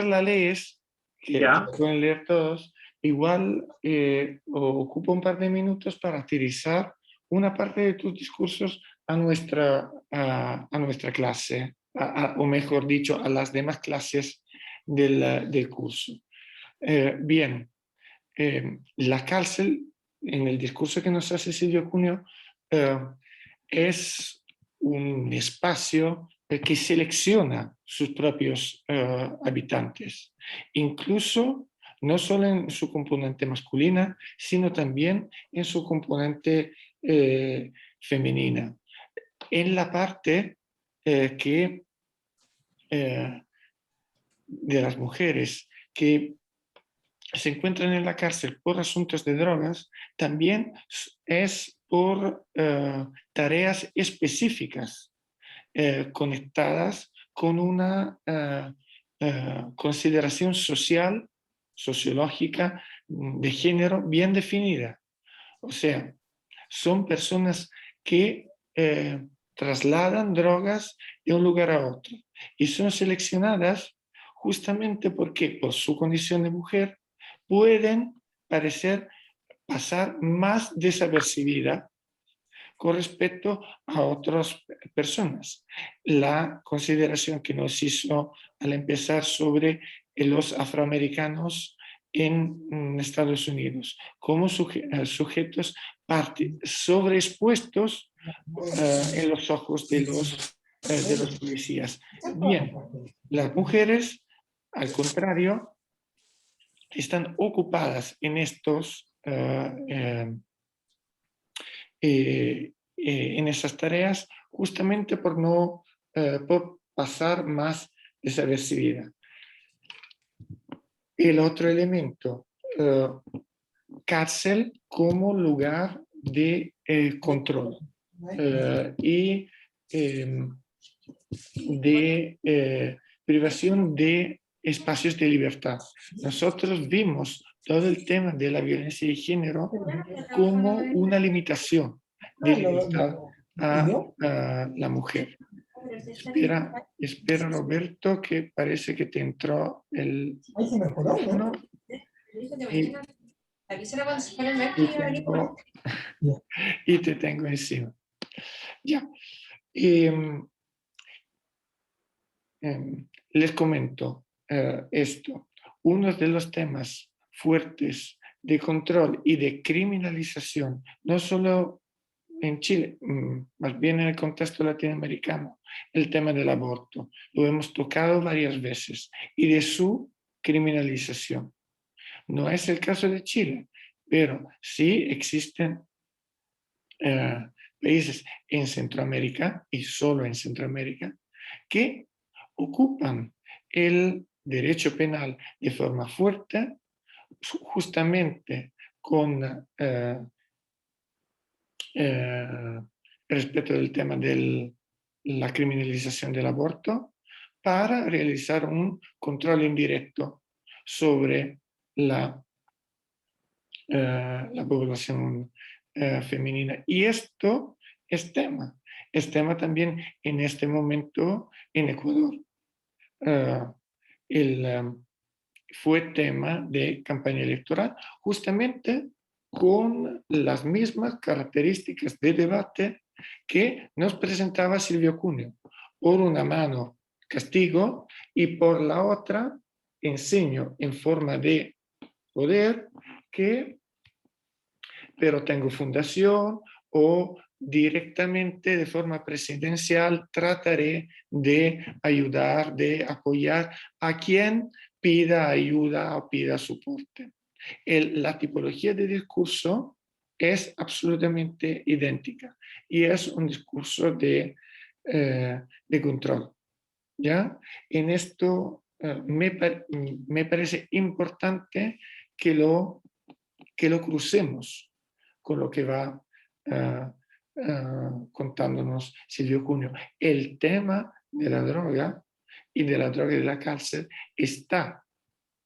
S1: la lees, que pueden leer todos, igual ocupa un par de minutos para aterrizar una parte de tus discursos a nuestra clase, o mejor dicho, a las demás clases del curso. Bien, la cárcel, en el discurso que nos hace Silvio Cuneo, es un espacio que selecciona sus propios habitantes, incluso no solo en su componente masculina, sino también en su componente femenina. En la parte de las mujeres que se encuentran en la cárcel por asuntos de drogas, también es por tareas específicas conectadas con una consideración social, sociológica, de género bien definida. O sea, son personas que trasladan drogas de un lugar a otro y son seleccionadas justamente porque por su condición de mujer pueden pasar más desapercibida con respecto a otras personas. La consideración que nos hizo al empezar sobre los afroamericanos en Estados Unidos como sujetos sobreexpuestos en los ojos de los policías. Bien, las mujeres, al contrario, están ocupadas en en esas tareas justamente por pasar más desapercibida. El otro elemento, cárcel como lugar de control y de privación de espacios de libertad. Nosotros vimos todo el tema de la violencia de género como una limitación de libertad a la mujer. Espera, Roberto, que parece que te entró el micrófono. Y te tengo encima. Ya. Les comento esto. Uno de los temas fuertes de control y de criminalización, no solo en Chile, más bien en el contexto latinoamericano, el tema del aborto. Lo hemos tocado varias veces y de su criminalización. No es el caso de Chile, pero sí existen países en Centroamérica y solo en Centroamérica que ocupan el derecho penal de forma fuerte, justamente con respecto del tema de la criminalización del aborto, para realizar un control indirecto sobre la población femenina. Y esto es tema también en este momento en Ecuador. Fue tema de campaña electoral, justamente con las mismas características de debate que nos presentaba Silvio Cuneo. Por una mano, castigo, y por la otra, enseño en forma de poder que, pero tengo fundación, o directamente de forma presidencial trataré de ayudar, de apoyar a quien pida ayuda o pida soporte. La tipología de discurso es absolutamente idéntica y es un discurso de control. ¿Ya? En esto me parece importante que lo crucemos con lo que va contándonos Silvio Cuneo. El tema de la droga y de la droga de la cárcel está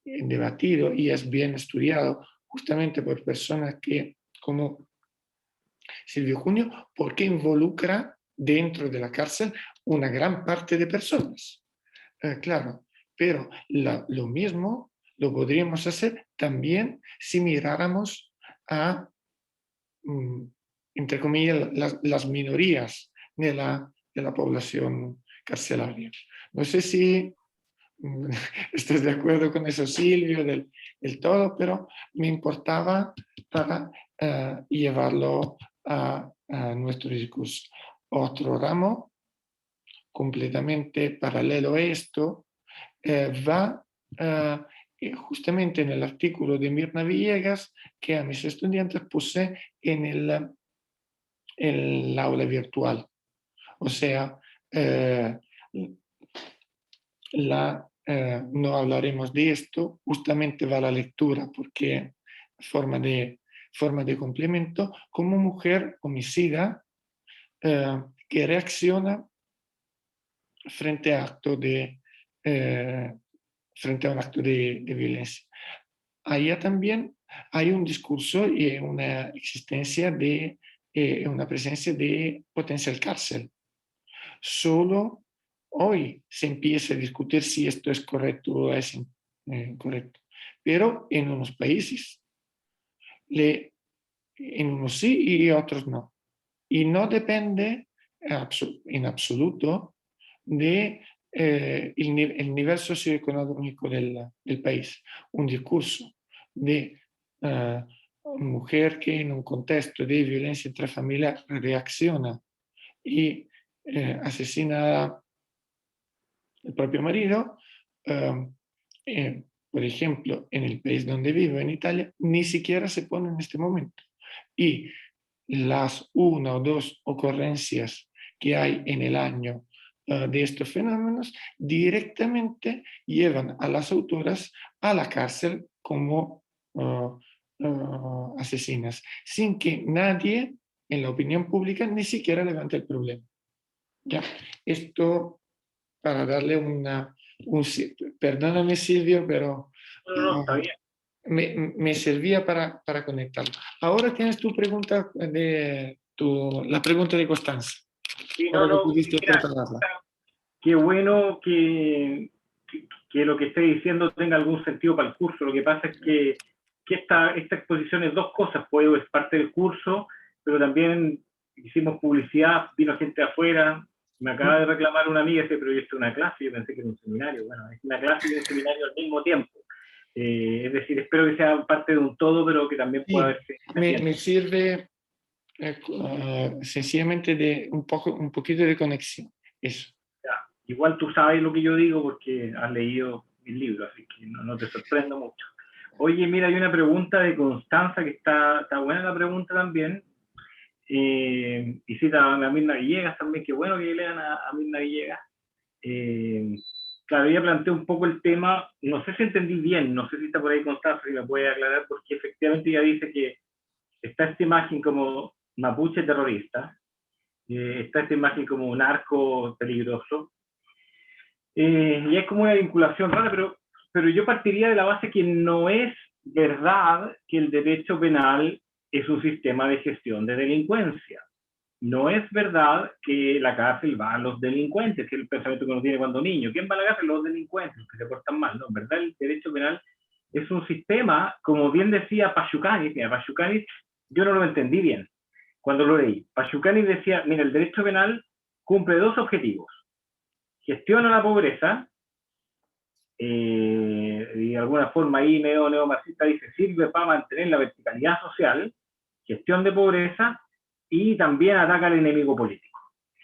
S1: debatido y es bien estudiado justamente por personas que, como Silvio Cuneo, porque involucra dentro de la cárcel una gran parte de personas. Claro, pero lo mismo lo podríamos hacer también si miráramos a, entre comillas, las minorías de la población carcelaria. No sé si estás de acuerdo con eso, Silvio, del todo, pero me importaba para llevarlo a nuestro discurso. Otro ramo completamente paralelo a esto va justamente en el artículo de Mirna Villegas que a mis estudiantes puse en el aula virtual. O sea, no hablaremos de esto, justamente va la lectura porque forma de complemento, como mujer homicida que reacciona frente a un acto de violencia. Allá también hay un discurso y una existencia de una presencia de potencial cárcel. Solo hoy se empieza a discutir si esto es correcto o es incorrecto. Pero en unos países, en unos sí y otros no. Y no depende en absoluto de el nivel socioeconómico del país. Un discurso de mujer que en un contexto de violencia intrafamiliar reacciona y asesina al propio marido, por ejemplo, en el país donde vivo, en Italia, ni siquiera se pone en este momento. Y las una o dos ocurrencias que hay en el año de estos fenómenos directamente llevan a las autoras a la cárcel como asesinas, sin que nadie en la opinión pública ni siquiera levante el problema. ¿Ya? Esto para darle una Perdóname Silvio, pero
S2: No, está bien.
S1: me servía para conectarlo. Ahora tienes tu pregunta, la pregunta de Constanza.
S2: Sí,
S1: Ahora que
S2: no,
S1: pudiste
S2: mira,
S1: prepararla.
S2: qué bueno que lo que esté diciendo tenga algún sentido para el curso. Lo que pasa es que esta exposición es dos cosas, pues es parte del curso, pero también hicimos publicidad, vino gente de afuera, me acaba de reclamar una amiga, dice, pero yo estoy en una clase, yo pensé que era un seminario. Bueno, es una clase y un seminario al mismo tiempo. Es decir, espero que sea parte de un todo, pero que también pueda verse.
S1: Me sirve sencillamente de un poquito de conexión. Eso.
S2: Ya, igual tú sabes lo que yo digo porque has leído mis libros, así que no te sorprendo mucho. Oye, mira, hay una pregunta de Constanza que está buena la pregunta también. Y cita a Mirna Villegas también, qué bueno que lean a Mirna Villegas. Claro, ella planteó un poco el tema, no sé si entendí bien, no sé si está por ahí Constanza, si me puede aclarar, porque efectivamente ella dice que está esta imagen como mapuche terrorista, está esta imagen como un narco peligroso, y es como una vinculación rara, pero yo partiría de la base que no es verdad que el derecho penal es un sistema de gestión de delincuencia. No es verdad que la cárcel va a los delincuentes, que es el pensamiento que uno tiene cuando niño. ¿Quién va a la cárcel? Los delincuentes, los que se portan mal. No, en verdad el derecho penal es un sistema, como bien decía Pachucanis. Mira, Pachucanis, yo no lo entendí bien cuando lo leí. Pachucanis decía, mira, el derecho penal cumple dos objetivos. Gestiona la pobreza, y de alguna forma ahí medio neomarxista dice, sirve para mantener la verticalidad social, gestión de pobreza, y también ataca al enemigo político.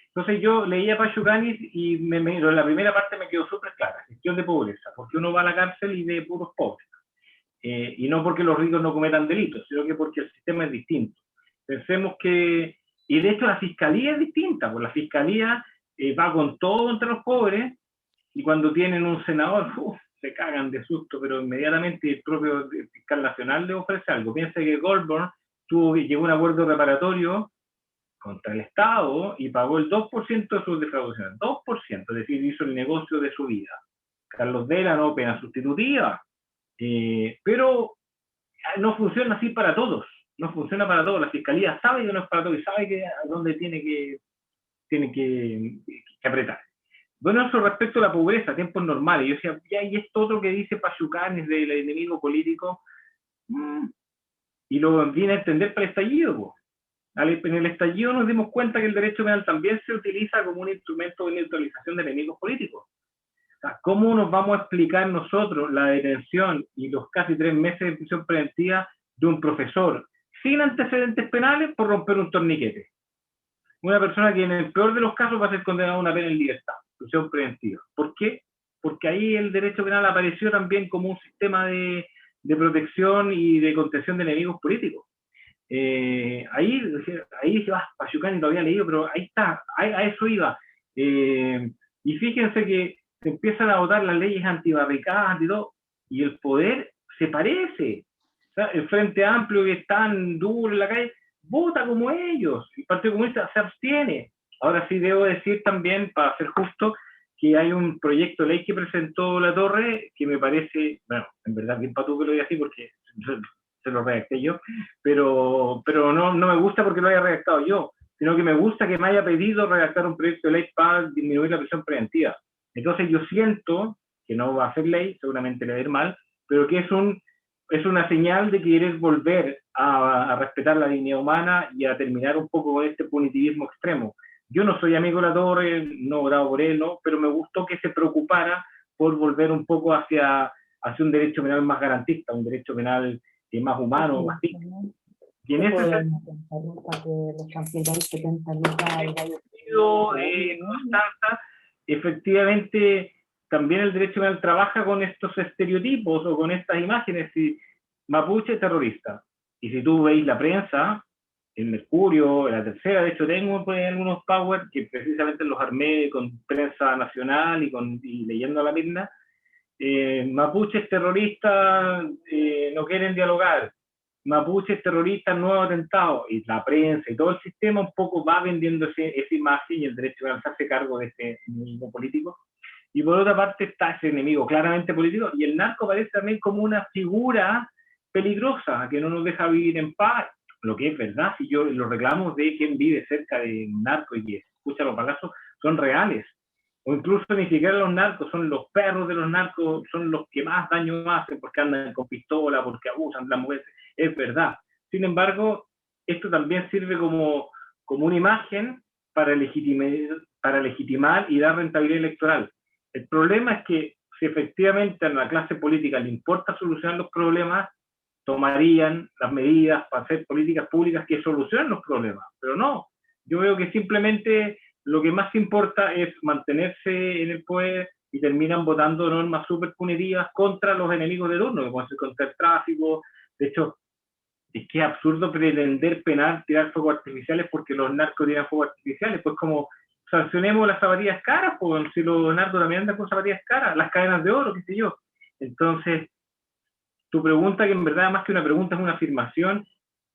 S2: Entonces yo leía Pachucanis y en la primera parte me quedó súper clara, gestión de pobreza, porque uno va a la cárcel y ve puros pobres. Y no porque los ricos no cometan delitos, sino que porque el sistema es distinto. Pensemos que, y de hecho la fiscalía es distinta, pues la fiscalía va con todo contra los pobres, y cuando tienen un senador, se cagan de susto, pero inmediatamente el propio fiscal nacional le ofrece algo. Piensa que Goldberg llegó a un acuerdo reparatorio contra el Estado y pagó el 2% de sus defraudaciones. 2%, es decir, hizo el negocio de su vida. Carlos Vela, no, pena sustitutiva. Pero no funciona así para todos. No funciona para todos. La fiscalía sabe que no es para todos y sabe que a dónde tiene que apretar. Bueno, eso respecto a la pobreza, tiempos normales. Yo decía, ya, y esto otro que dice Pachucanes del enemigo político, y lo viene a entender para el estallido. En el estallido nos dimos cuenta que el derecho penal también se utiliza como un instrumento de neutralización de enemigos políticos. O sea, ¿cómo nos vamos a explicar nosotros la detención y los casi 3 meses de prisión preventiva de un profesor sin antecedentes penales por romper un torniquete? Una persona que en el peor de los casos va a ser condenada a una pena en libertad, prisión preventiva. ¿Por qué? Porque ahí el derecho penal apareció también como un sistema de protección y de contención de enemigos políticos. Ahí se va, Pachucani lo había leído, pero ahí está, a eso iba. Y fíjense que se empiezan a votar las leyes antibarricadas, y el poder se parece. O sea, el Frente Amplio, que es tan duro en la calle, vota como ellos. El Partido Comunista se abstiene. Ahora sí debo decir también, para ser justo, que hay un proyecto de ley que presentó Latorre que me parece, bueno, en verdad bien patú que lo diga así porque se lo redacté yo, pero no me gusta porque lo haya redactado yo, sino que me gusta que me haya pedido redactar un proyecto de ley para disminuir la prisión preventiva. Entonces yo siento que no va a ser ley, seguramente le va a ir mal, pero que es una señal de querer volver a respetar la dignidad humana y a terminar un poco con este punitivismo extremo. Yo no soy amigo de Latorre, no he orado por él, ¿no? Pero me gustó que se preocupara por volver un poco hacia un derecho penal más garantista, un derecho penal más humano, más digno. Y en ese sentido, Constanza, efectivamente, también el derecho penal trabaja con estos estereotipos o con estas imágenes. Si mapuche terrorista, y si tú veis la prensa, el Mercurio, la Tercera, de hecho tengo pues, algunos power que precisamente los armé con prensa nacional y leyendo a la misma, mapuches terroristas no quieren dialogar, mapuches terroristas nuevo atentado, y la prensa y todo el sistema un poco va vendiendo esa imagen, y el derecho penal se hace cargo de ese mismo político. y por otra parte está ese enemigo claramente político, y el narco aparece también como una figura peligrosa, que no nos deja vivir en paz, lo que es verdad, si yo los reclamos de quien vive cerca de un narco y que escucha los balazos, son reales, o incluso ni siquiera los narcos, son los perros de los narcos, son los que más daño hacen porque andan con pistola, porque abusan de las mujeres, es verdad. Sin embargo, esto también sirve como una imagen para legitimar y dar rentabilidad electoral. El problema es que si efectivamente a la clase política le importa solucionar los problemas, tomarían las medidas para hacer políticas públicas que solucionen los problemas, pero no. Yo veo que simplemente lo que más importa es mantenerse en el poder y terminan votando normas súper punitivas contra los enemigos de turno, que pueden ser contra el tráfico. De hecho, es que es absurdo pretender penar tirar fuegos artificiales porque los narcos tiran fuegos artificiales, pues como sancionemos las zapatillas caras, pues si los narcos también andan con zapatillas caras, las cadenas de oro, qué sé yo. Entonces, tu pregunta, que en verdad más que una pregunta es una afirmación,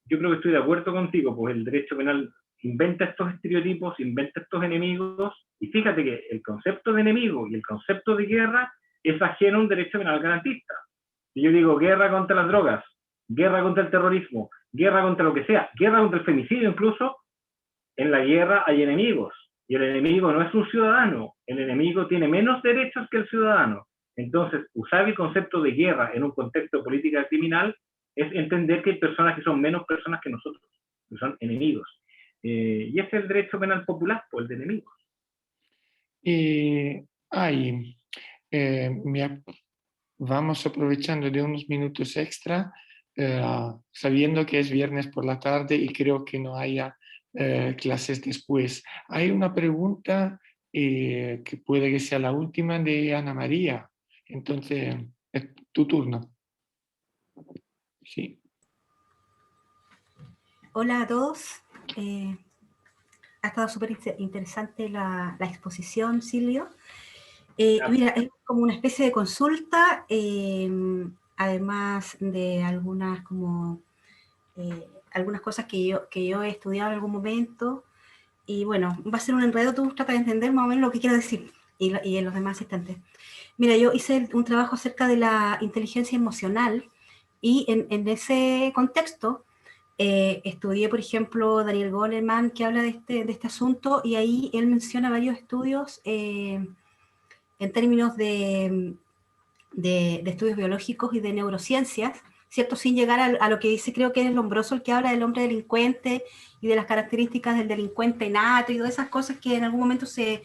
S2: yo creo que estoy de acuerdo contigo, pues el derecho penal inventa estos estereotipos, inventa estos enemigos, y fíjate que el concepto de enemigo y el concepto de guerra es ajeno a un derecho penal garantista. Si yo digo guerra contra las drogas, guerra contra el terrorismo, guerra contra lo que sea, guerra contra el femicidio incluso, en la guerra hay enemigos, y el enemigo no es un ciudadano, el enemigo tiene menos derechos que el ciudadano. Entonces, usar el concepto de guerra en un contexto de política criminal es entender que hay personas que son menos personas que nosotros, que son enemigos. Y ese es el derecho penal popular, pues el de enemigos.
S1: Y ahí, vamos aprovechando de unos minutos extra, sabiendo que es viernes por la tarde y creo que no haya clases después. Hay una pregunta que puede que sea la última de Ana María. Entonces, es tu turno. Sí.
S6: Hola a todos. Ha estado súper interesante la exposición, Silvio. Mira, es como una especie de consulta, además de algunas cosas que yo he estudiado en algún momento. Y bueno, va a ser un enredo, tú trata de entender más o menos lo que quiero decir y en los demás instantes. Mira, yo hice un trabajo acerca de la inteligencia emocional y en ese contexto estudié, por ejemplo, Daniel Goleman, que habla de este asunto, y ahí él menciona varios estudios en términos de estudios biológicos y de neurociencias, ¿cierto? Sin llegar a lo que dice, creo que es Lombroso el que habla del hombre delincuente y de las características del delincuente nato y todas esas cosas que en algún momento se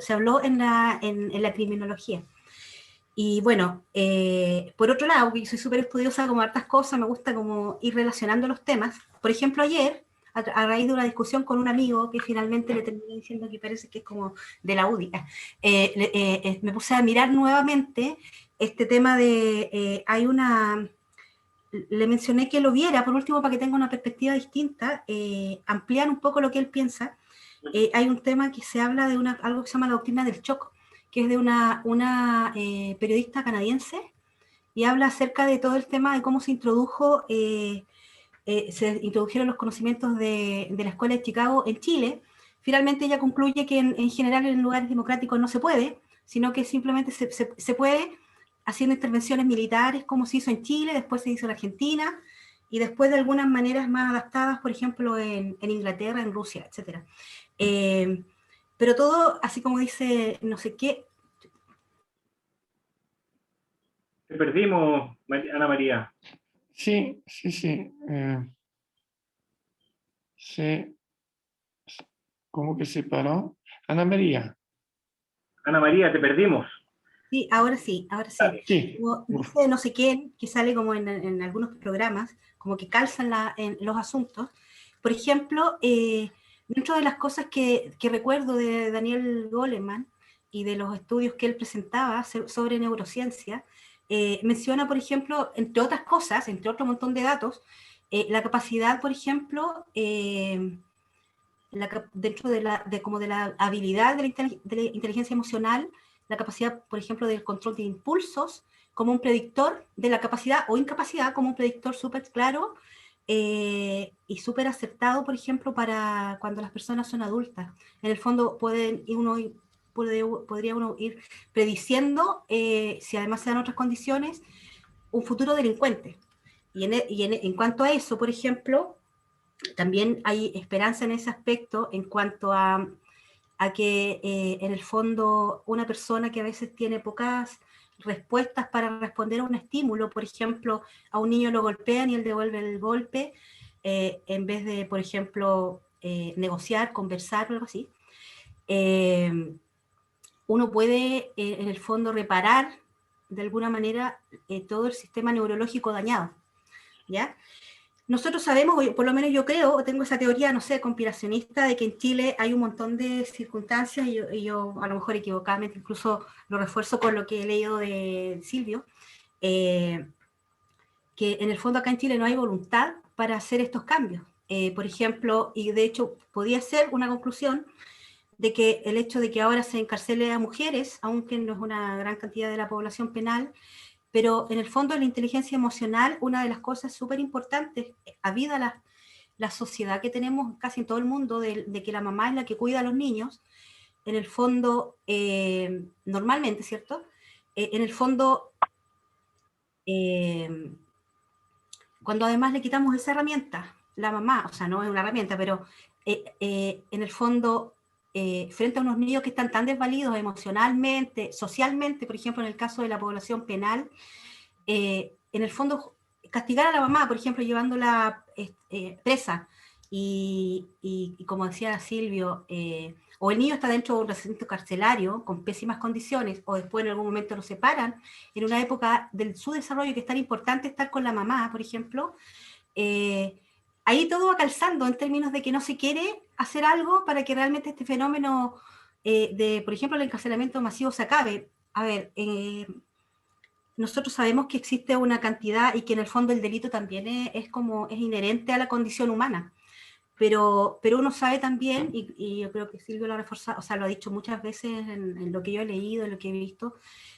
S6: habló en la criminología. Y bueno, por otro lado, que soy súper estudiosa como hartas cosas, me gusta como ir relacionando los temas. Por ejemplo, ayer, a raíz de una discusión con un amigo que finalmente le terminé diciendo que parece que es como de la UDI, me puse a mirar nuevamente este tema de, le mencioné que lo viera, por último, para que tenga una perspectiva distinta, ampliar un poco lo que él piensa. Hay un tema que se habla de algo que se llama la doctrina del shock, que es de una periodista canadiense, y habla acerca de todo el tema de cómo se introdujeron los conocimientos de la Escuela de Chicago en Chile. Finalmente ella concluye que en general en lugares democráticos no se puede, sino que simplemente se puede haciendo intervenciones militares como se hizo en Chile, después se hizo en Argentina, y después de algunas maneras más adaptadas, por ejemplo, en Inglaterra, en Rusia, etc. Pero todo, así como dice no sé qué.
S2: Te perdimos, Ana María.
S1: Sí. ¿Cómo que se paró? Ana María.
S2: Ana María, te perdimos.
S6: Sí, ahora sí.
S1: Sí.
S6: Como dice no sé quién, que sale como en algunos programas, como que calzan en los asuntos. Por ejemplo, dentro de las cosas que recuerdo de Daniel Goleman y de los estudios que él presentaba sobre neurociencia, menciona, por ejemplo, entre otras cosas, entre otro montón de datos, la capacidad, por ejemplo, dentro de la habilidad de la inteligencia emocional, la capacidad, por ejemplo, del control de impulsos como un predictor de la capacidad o incapacidad, como un predictor súper claro y súper acertado, por ejemplo, para cuando las personas son adultas. En el fondo pueden uno podría uno ir prediciendo, si además se dan otras condiciones, un futuro delincuente. En cuanto a eso, por ejemplo, también hay esperanza en ese aspecto en cuanto a que en el fondo una persona que a veces tiene pocas respuestas para responder a un estímulo, por ejemplo, a un niño lo golpean y él devuelve el golpe, en vez de, por ejemplo, negociar, conversar o algo así, uno puede en el fondo reparar de alguna manera todo el sistema neurológico dañado, ¿ya? Nosotros sabemos, o por lo menos yo creo, o tengo esa teoría, no sé, conspiracionista, de que en Chile hay un montón de circunstancias, y yo a lo mejor equivocadamente incluso lo refuerzo con lo que he leído de Silvio, que en el fondo acá en Chile no hay voluntad para hacer estos cambios. Por ejemplo, y de hecho podía ser una conclusión de que el hecho de que ahora se encarcele a mujeres, aunque no es una gran cantidad de la población penal, pero en el fondo la inteligencia emocional, una de las cosas súper importantes, habida la sociedad que tenemos casi en todo el mundo, de que la mamá es la que cuida a los niños, en el fondo, normalmente, ¿cierto? En el fondo, cuando además le quitamos esa herramienta, la mamá, o sea, no es una herramienta, pero en el fondo, frente a unos niños que están tan desvalidos emocionalmente, socialmente, por ejemplo, en el caso de la población penal, en el fondo, castigar a la mamá, por ejemplo, llevándola presa, y como decía Silvio, o el niño está dentro de un recinto carcelario con pésimas condiciones, o después en algún momento lo separan, en una época de su desarrollo que es tan importante estar con la mamá, por ejemplo, ahí todo va calzando en términos de que no se quiere hacer algo para que realmente este fenómeno de, por ejemplo, el encarcelamiento masivo se acabe. A ver, nosotros sabemos que existe una cantidad y que en el fondo el delito también es inherente a la condición humana, pero uno sabe también, y yo creo que Silvio lo ha reforzado, o sea, lo ha dicho muchas veces en lo que yo he leído, en lo que he visto,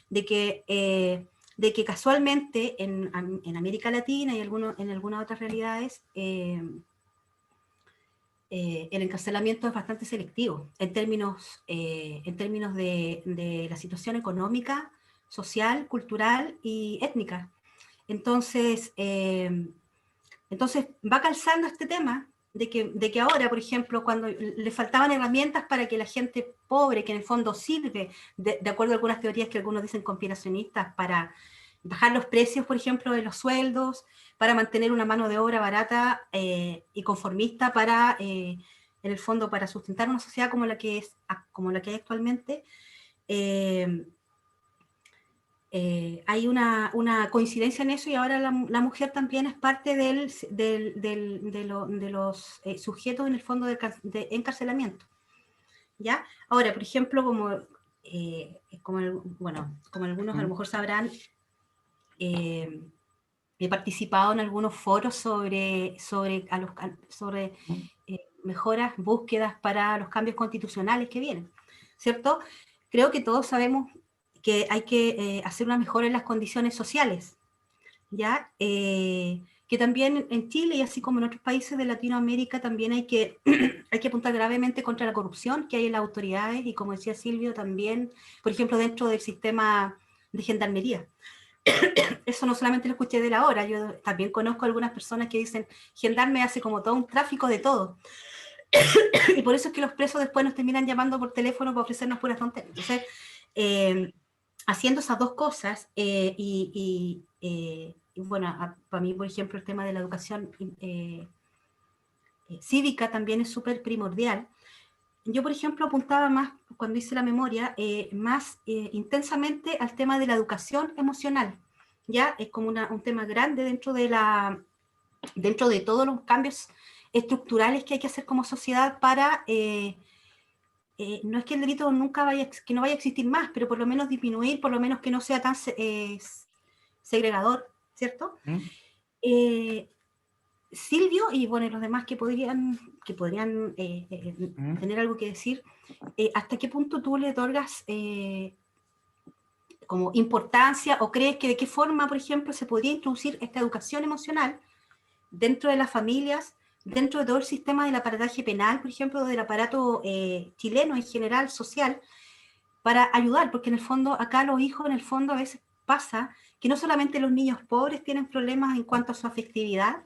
S6: de que casualmente en América Latina y en algunas otras realidades, el encarcelamiento es bastante selectivo en términos de la situación económica, social, cultural y étnica. Entonces va calzando este tema de que ahora, por ejemplo, cuando le faltaban herramientas para que la gente pobre, que en el fondo sirve, de acuerdo a algunas teorías que algunos dicen conspiracionistas, para bajar los precios, por ejemplo, de los sueldos, para mantener una mano de obra barata y conformista para, en el fondo, para sustentar una sociedad como la que hay actualmente, hay una coincidencia en eso, y ahora la mujer también es parte de los sujetos en el fondo de encarcelamiento, ¿ya? Ahora, por ejemplo, como algunos a lo mejor sabrán, he participado en algunos foros sobre mejoras, búsquedas para los cambios constitucionales que vienen, ¿cierto? Creo que todos sabemos que hay que hacer una mejora en las condiciones sociales, ¿ya? Que también en Chile, y así como en otros países de Latinoamérica, también hay que apuntar gravemente contra la corrupción que hay en las autoridades, y como decía Silvio, también, por ejemplo, dentro del sistema de gendarmería. Eso no solamente lo escuché de la hora, yo también conozco algunas personas que dicen, gendarme hace como todo un tráfico de todo. Y por eso es que los presos después nos terminan llamando por teléfono para ofrecernos puras tonterías. Entonces, haciendo esas dos cosas, y bueno, para mí, por ejemplo, el tema de la educación cívica también es súper primordial. Yo, por ejemplo, apuntaba más, cuando hice la memoria, más intensamente al tema de la educación emocional, ¿ya? Es como un tema grande dentro de todos los cambios estructurales que hay que hacer como sociedad para... no es que el delito que no vaya a existir más, pero por lo menos disminuir, por lo menos que no sea tan segregador, ¿cierto? Silvio y bueno, los demás que podrían tener algo que decir, ¿hasta qué punto tú le otorgas como importancia, o crees que de qué forma, por ejemplo, se podría introducir esta educación emocional dentro de las familias, dentro de todo el sistema del aparataje penal, por ejemplo, del aparato chileno en general, social, para ayudar, porque en el fondo, acá los hijos, en el fondo, a veces pasa que no solamente los niños pobres tienen problemas en cuanto a su afectividad,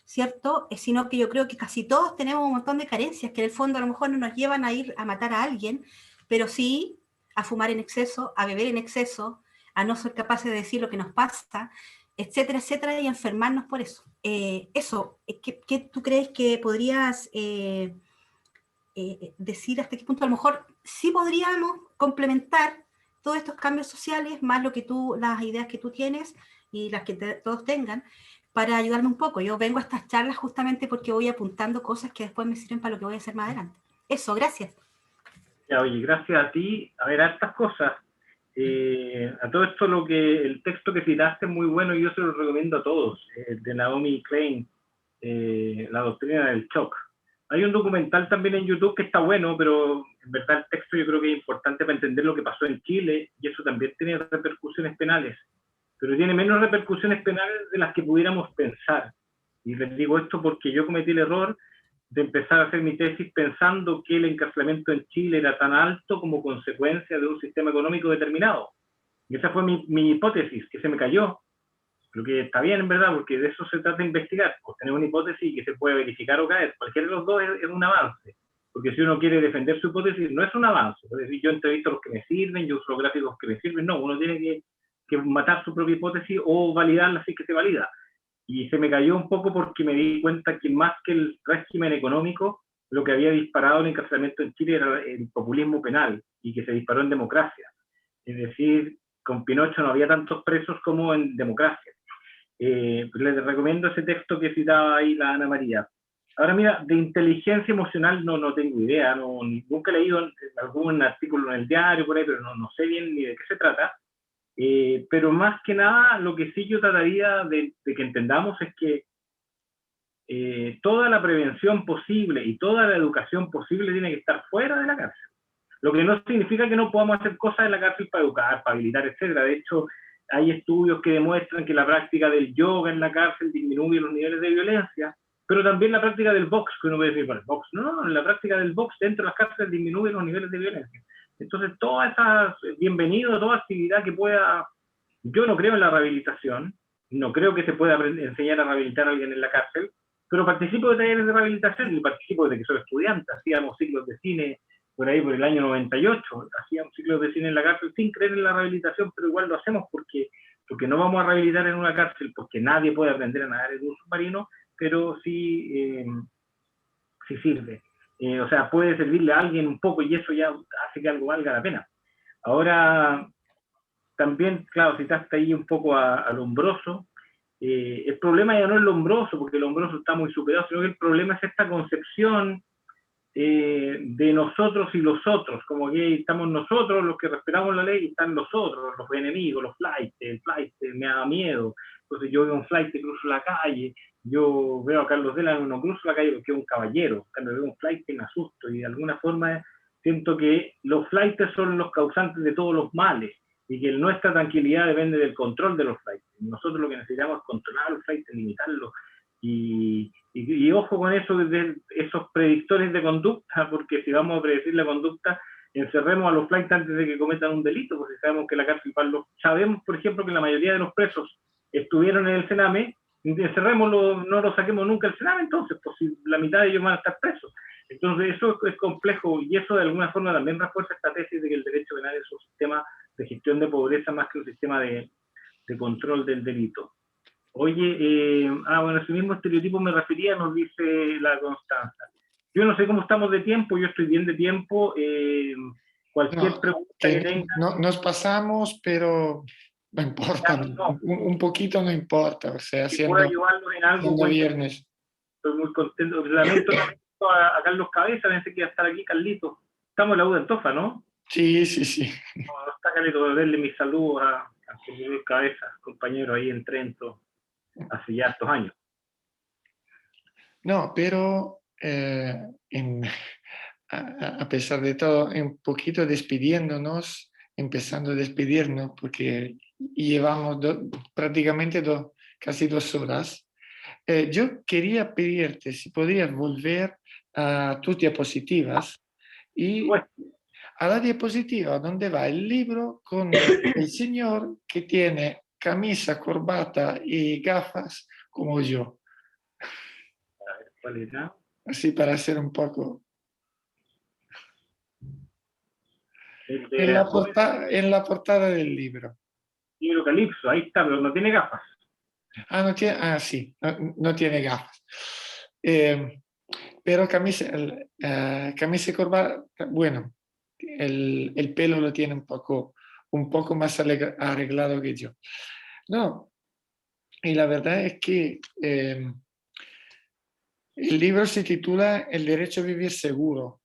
S6: ¿cierto? Sino que yo creo que casi todos tenemos un montón de carencias que en el fondo a lo mejor no nos llevan a ir a matar a alguien, pero sí a fumar en exceso, a beber en exceso, a no ser capaces de decir lo que nos pasa, etcétera, etcétera, y a enfermarnos por eso. ¿Qué tú crees que podrías decir hasta qué punto a lo mejor sí podríamos complementar todos estos cambios sociales, más lo que tú, las ideas que tú tienes y las que todos tengan, para ayudarme un poco? Yo vengo a estas charlas justamente porque voy apuntando cosas que después me sirven para lo que voy a hacer más adelante. Eso, gracias.
S2: Ya, oye, gracias a ti. A ver, a estas cosas, a todo esto, el texto que citaste es muy bueno y yo se lo recomiendo a todos, de Naomi Klein, La doctrina del shock. Hay un documental también en YouTube que está bueno, pero en verdad el texto yo creo que es importante para entender lo que pasó en Chile, y eso también tiene repercusiones penales, pero tiene menos repercusiones penales de las que pudiéramos pensar. Y les digo esto porque yo cometí el error de empezar a hacer mi tesis pensando que el encarcelamiento en Chile era tan alto como consecuencia de un sistema económico determinado. Y esa fue mi hipótesis, que se me cayó. Lo que está bien, en verdad, porque de eso se trata de investigar, pues tener una hipótesis que se puede verificar o caer. Cualquiera de los dos es un avance, porque si uno quiere defender su hipótesis, no es un avance. Es decir, yo entrevisto los que me sirven, yo uso los gráficos que me sirven, no, uno tiene que matar su propia hipótesis o validarla así que se valida. Y se me cayó un poco porque me di cuenta que más que el régimen económico, lo que había disparado el encarcelamiento en Chile era el populismo penal, y que se disparó en democracia. Es decir, con Pinochet no había tantos presos como en democracia. Les recomiendo ese texto que citaba ahí la Ana María. Ahora mira, de inteligencia emocional no tengo idea, nunca he leído algún artículo en el diario por ahí, pero no sé bien ni de qué se trata. Pero más que nada, lo que sí yo trataría de que entendamos es que toda la prevención posible y toda la educación posible tiene que estar fuera de la cárcel. Lo que no significa que no podamos hacer cosas en la cárcel para educar, para habilitar, etc. De hecho, hay estudios que demuestran que la práctica del yoga en la cárcel disminuye los niveles de violencia, pero también la práctica del box, que uno puede decir, bueno, el box, no, la práctica del box dentro de las cárceles disminuye los niveles de violencia. Entonces, toda esa, bienvenido, toda actividad que pueda, yo no creo en la rehabilitación, no creo que se pueda enseñar a rehabilitar a alguien en la cárcel, pero participo de talleres de rehabilitación y participo desde que soy estudiante. Hacíamos ciclos de cine por ahí por el año 98, hacíamos ciclos de cine en la cárcel sin creer en la rehabilitación, pero igual lo hacemos porque no vamos a rehabilitar en una cárcel, porque nadie puede aprender a nadar en un submarino, pero sí sirve. O sea, puede servirle a alguien un poco y eso ya hace que algo valga la pena. Ahora, también, claro, citaste ahí un poco a Lombroso. El problema ya no es Lombroso, porque Lombroso está muy superado, sino que el problema es esta concepción de nosotros y los otros, como que estamos nosotros los que respetamos la ley y están los otros, los enemigos, los flights, el flight me da miedo, entonces yo veo un flight y cruzo la calle, yo veo a Carlos Dela, no cruzo la calle porque es un caballero, cuando veo un flight me asusto y de alguna forma siento que los flights son los causantes de todos los males y que nuestra tranquilidad depende del control de los flights. Nosotros lo que necesitamos es controlar los flights, limitarlos. Y ojo con eso, de esos predictores de conducta, porque si vamos a predecir la conducta, encerremos a los flights antes de que cometan un delito, porque sabemos que la cárcel sabemos, por ejemplo, que la mayoría de los presos estuvieron en el Sename, encerrémoslo, no lo saquemos nunca del Sename, entonces, pues si la mitad de ellos van a estar presos. Entonces eso es complejo, y eso de alguna forma también refuerza esta tesis de que el derecho penal es un sistema de gestión de pobreza más que un sistema de control del delito. Oye, bueno, ese mismo estereotipo me refería, nos dice la Constanza. Yo no sé cómo estamos de tiempo, yo estoy bien de tiempo. Cualquier pregunta que tenga.
S1: Nos pasamos, pero no importa, no. Un poquito no importa, o sea,
S2: si puedo ayudarlos en algo,
S1: pues, viernes.
S2: Estoy muy contento. Lamento a Carlos Cabeza, pensé que iba a estar aquí, Carlito. Estamos en la U de Antofa, ¿no?
S1: Sí.
S2: No está Carlito, de darle mis saludos a Carlos Cabeza, compañero ahí en Trento, hace ya estos años.
S1: No, pero a pesar de todo, un poquito despidiéndonos, empezando a despedirnos, porque llevamos prácticamente casi 2 horas. Yo quería pedirte si podrías volver a tus diapositivas y a la diapositiva donde va el libro con el señor que tiene camisa, corbata y gafas como yo.
S2: ¿Cuál era?
S1: Así para hacer un poco...
S2: El de la joven
S1: En la portada del libro.
S2: libro Calipso, ahí está, pero no tiene gafas.
S1: Sí, no tiene gafas. Pero camisa y corbata, bueno, el pelo lo tiene un poco más arreglado que yo. No, y la verdad es que el libro se titula El derecho a vivir seguro.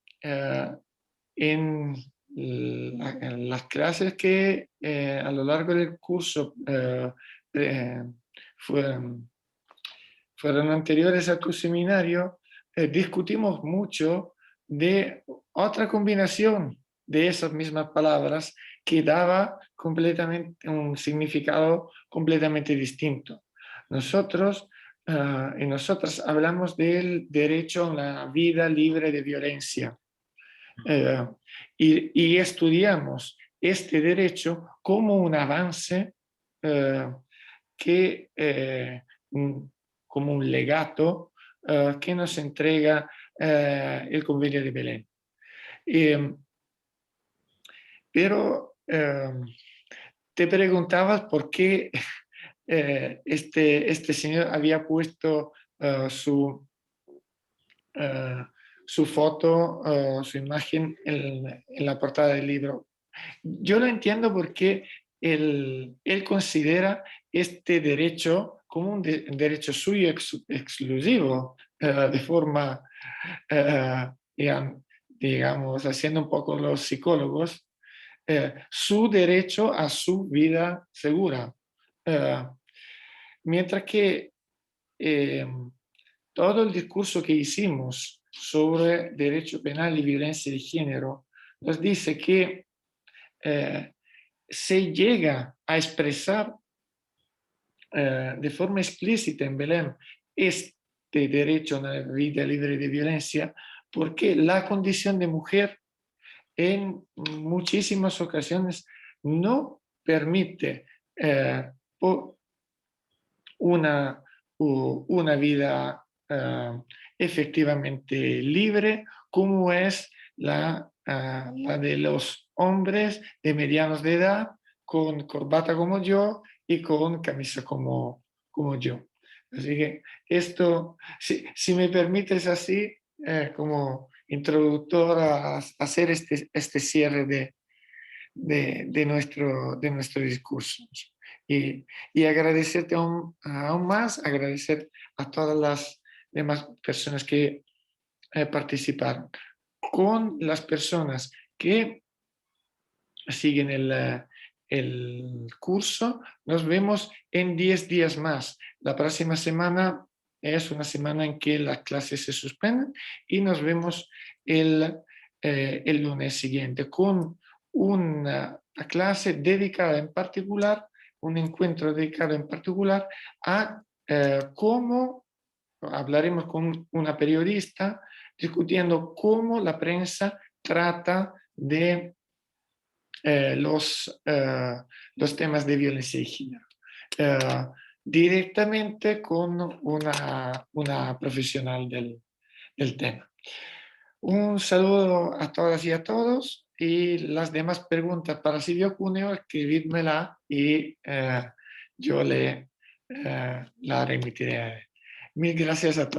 S1: En las clases que a lo largo del curso fueron anteriores a tu seminario, discutimos mucho de otra combinación de esas mismas palabras que daba completamente un significado completamente distinto. Nosotros y nosotras hablamos del derecho a una vida libre de violencia. Y estudiamos este derecho como un avance como un legato que nos entrega el Convenio de Belén. Pero te preguntabas por qué este señor había puesto su foto, su imagen en la portada del libro. Yo lo entiendo porque él considera este derecho como un derecho suyo exclusivo, de forma, digamos, haciendo un poco los psicólogos, su derecho a su vida segura. Mientras que todo el discurso que hicimos sobre derecho penal y violencia de género nos dice que se llega a expresar de forma explícita en Belén este derecho a una vida libre de violencia porque la condición de mujer en muchísimas ocasiones no permite una vida efectivamente libre como es la de los hombres de medianos de edad con corbata como yo y con camisa como yo. Así que esto, si me permites así, como introductor a hacer este cierre de nuestro discurso. Y agradecerte aún más, agradecer a todas las demás personas que participaron. Con las personas que siguen el curso, nos vemos en 10 días más. La próxima semana es una semana en que las clases se suspenden y nos vemos el lunes siguiente con una clase dedicada en particular, un encuentro dedicado en particular a cómo hablaremos con una periodista discutiendo cómo la prensa trata de los temas de violencia de género. Directamente con una profesional del tema. Un saludo a todas y a todos y las demás preguntas para Silvio Cuneo, escribidmela y yo la remitiré. Mil gracias a todos.